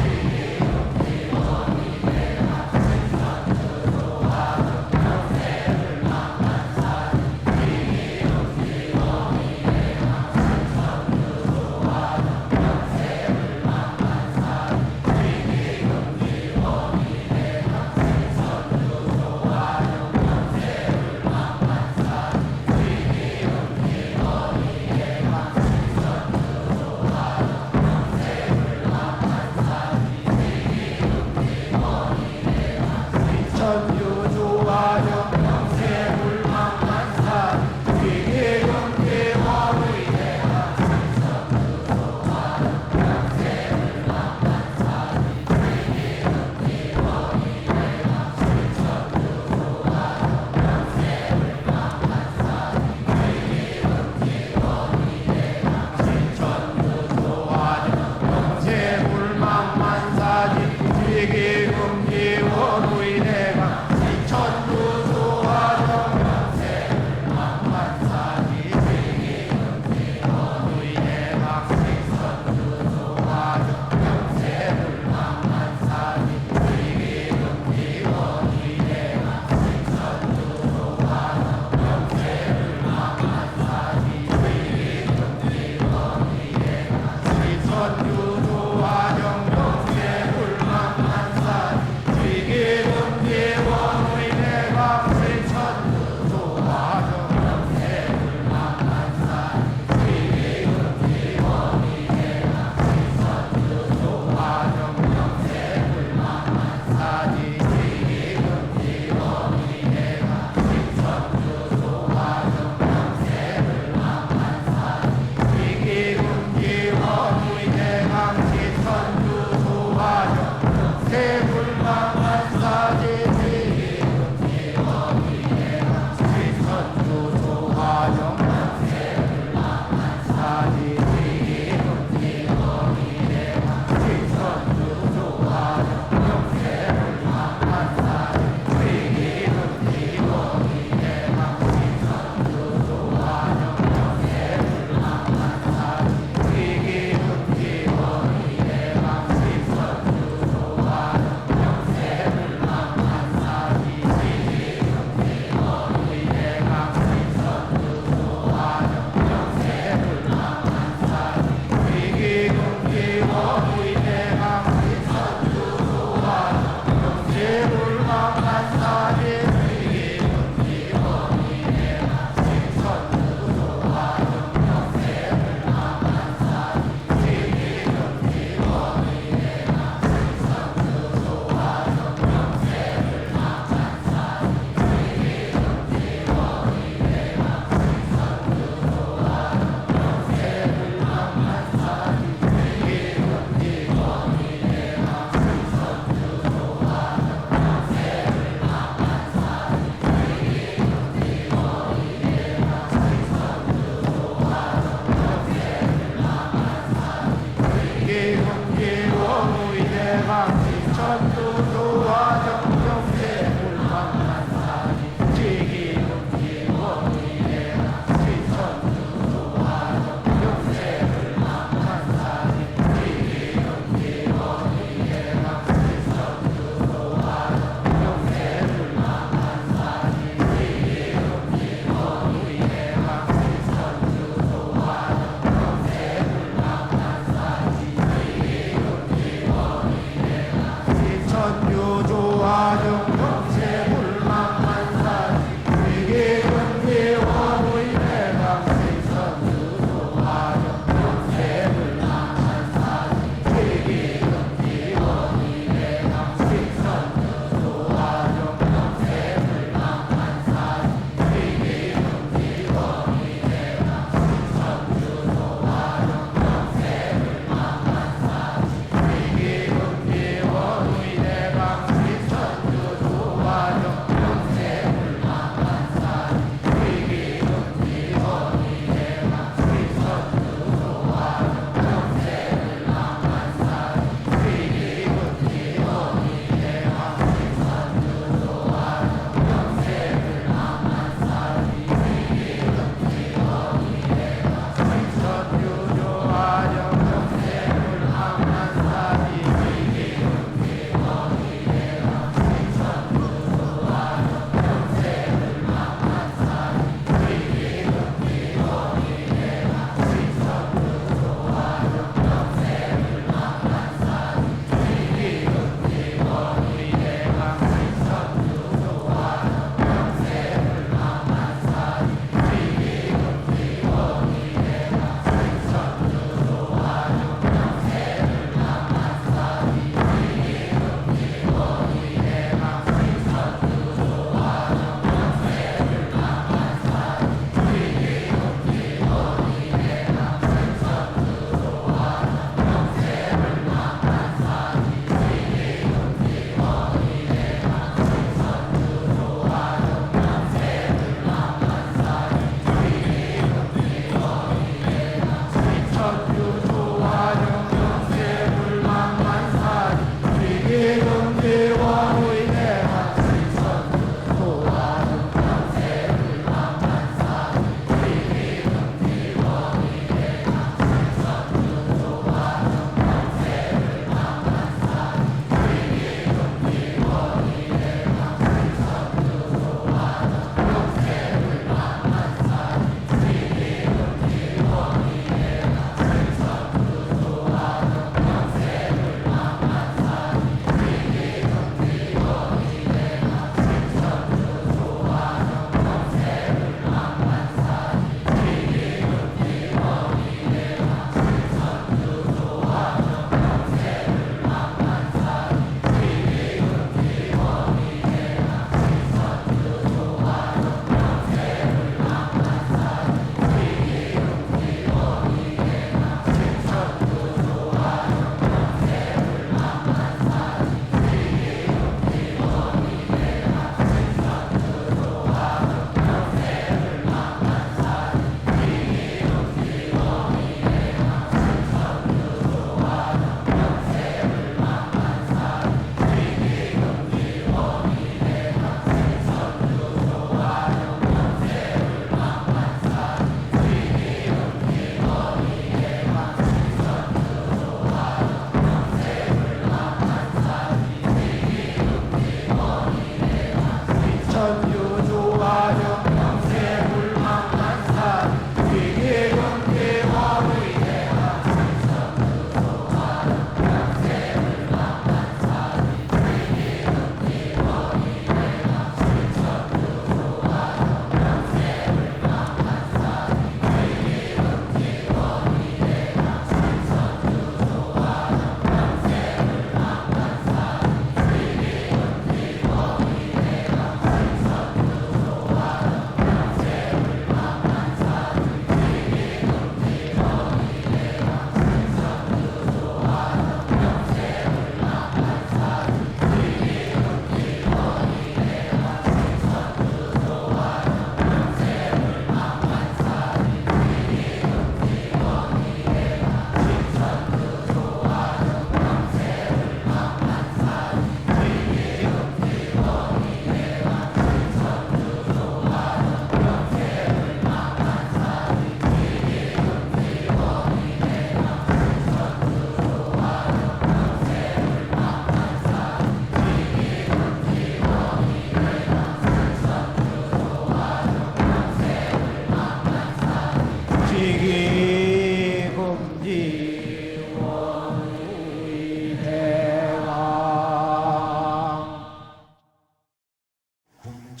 영세불망만사지 지기금지 원의대강 시천주 조하정 천주 조하정 영세불망만사지 지기금지 원의대강 시천주 조하정 영세불망만사지 지기금지 원의대강 시천주 조하정 영세불망만사지 지기금지 원의대강 시천주 조하정 영세불망만사지 지기금지 원의대강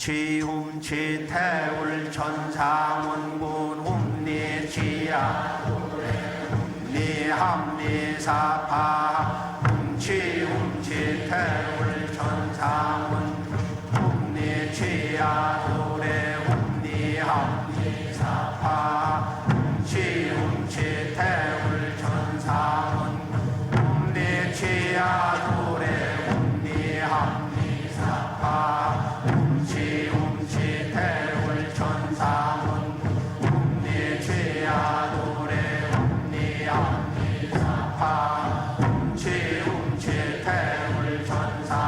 훔치 태울 천상원군 훔리지야 훔리합리사파 훔치 태울 천상원 훔리지야 도래 훔리합리사파 훔치 태울 천상원 훔리지야 도래 훔리합리사파 훔치 태울 천상원 훔리지야 도래 훔리합리사파 훔치 태울 천상원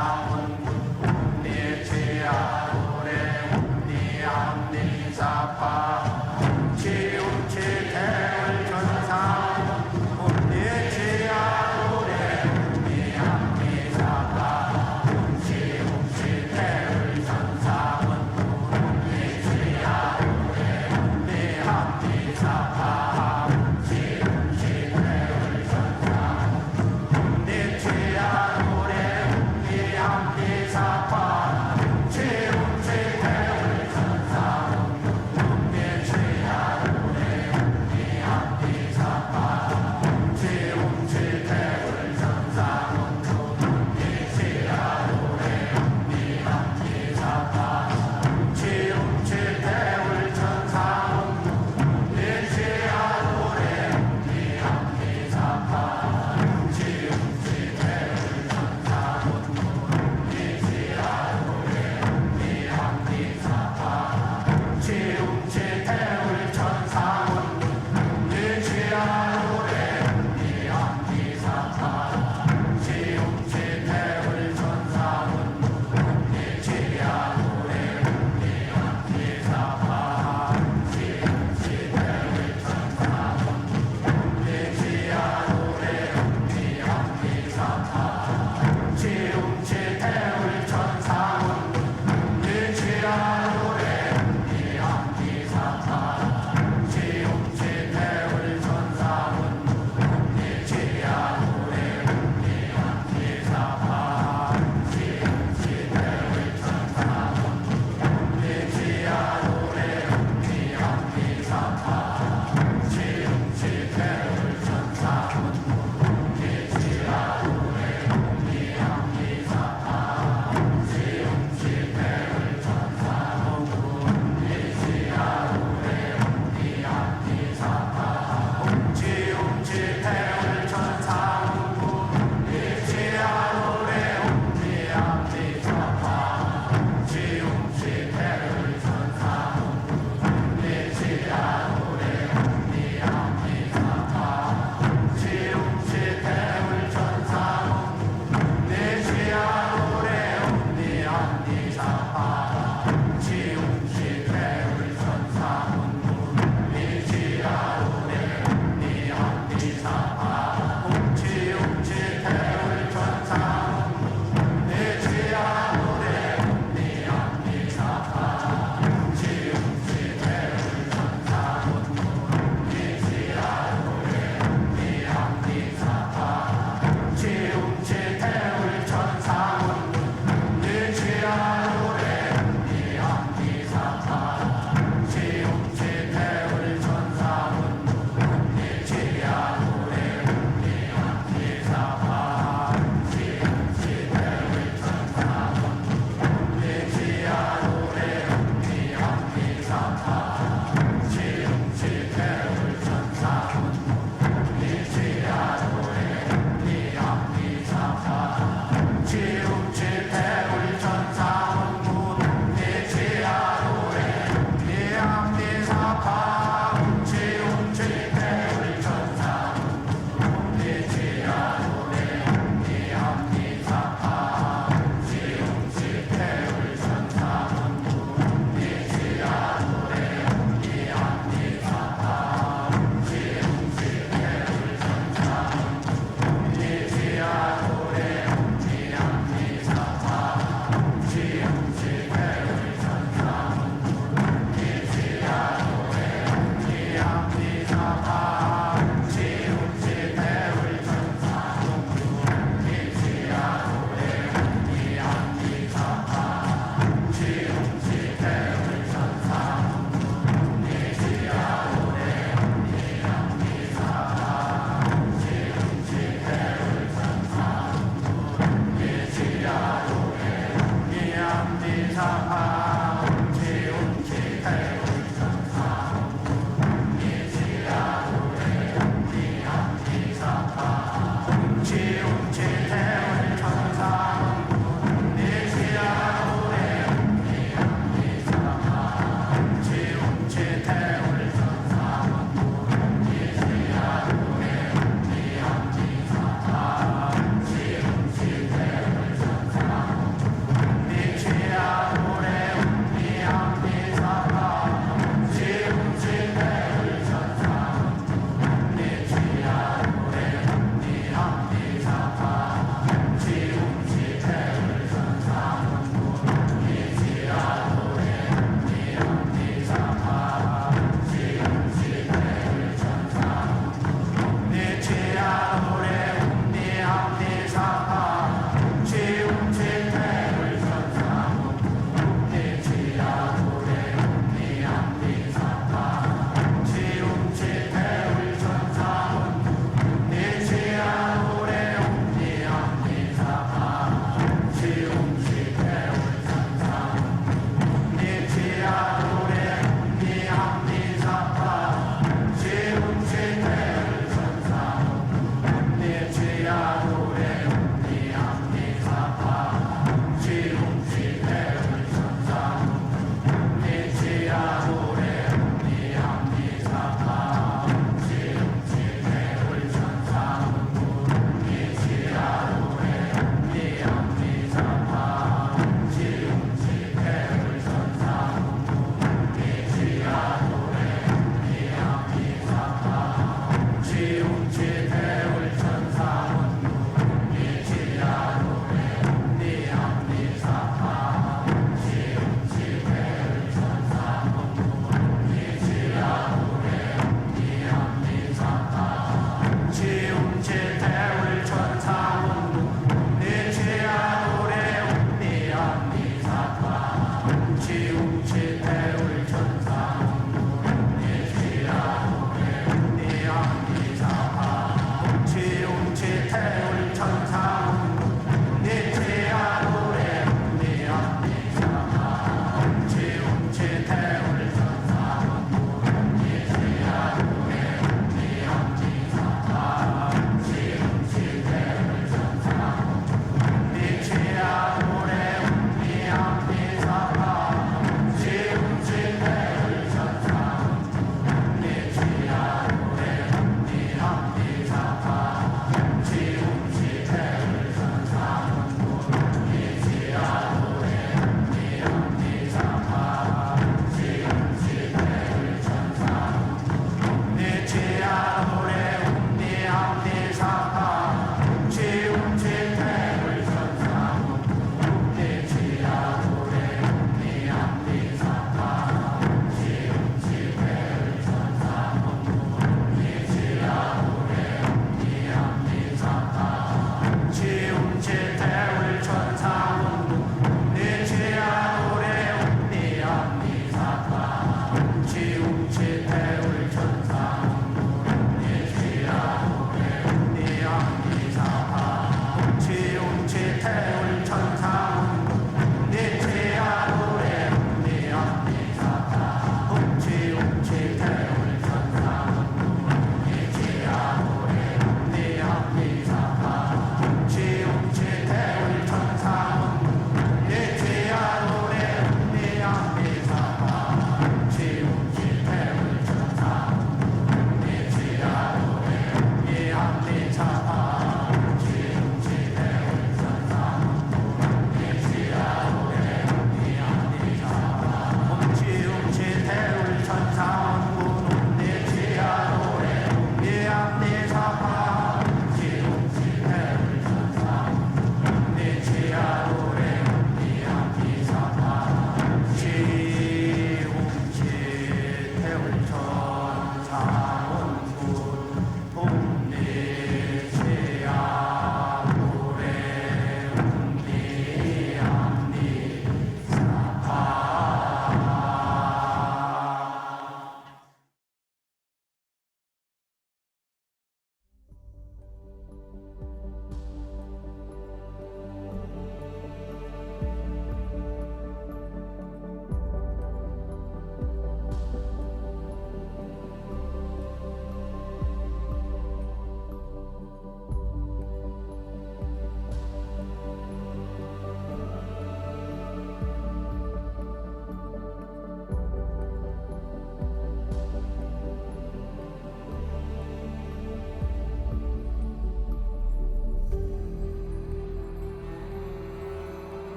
사파 움치 태울 천사문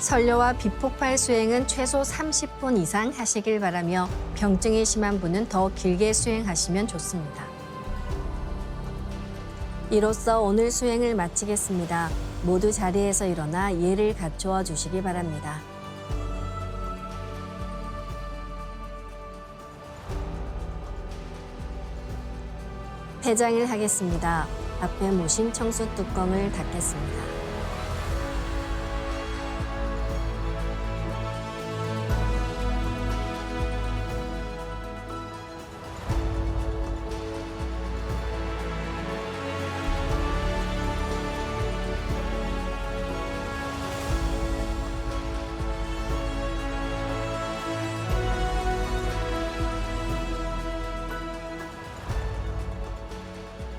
설려와 비폭발 수행은 최소 30분 이상 하시길 바라며 병증이 심한 분은 더 길게 수행하시면 좋습니다. 이로써 오늘 수행을 마치겠습니다. 모두 자리에서 일어나 예를 갖추어 주시기 바랍니다. 폐장을 하겠습니다. 앞에 모신 청수 뚜껑을 닫겠습니다.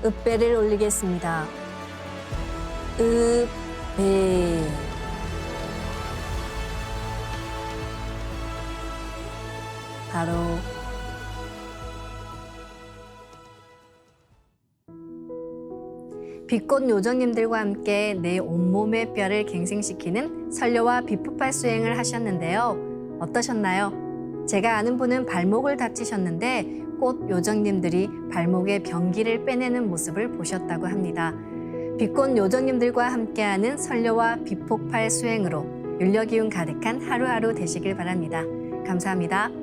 읍배를 올리겠습니다. 읍배. 바로 빛꽃 요정님들과 함께 내 온몸의 뼈를 갱생시키는 설려와 비폭발 수행을 하셨는데요. 어떠셨나요? 제가 아는 분은 발목을 다치셨는데 꽃 요정님들이 발목의 병기를 빼내는 모습을 보셨다고 합니다. 빛꽃 요정님들과 함께하는 설려와 비폭발 수행으로 윤력기운 가득한 하루하루 되시길 바랍니다. 감사합니다.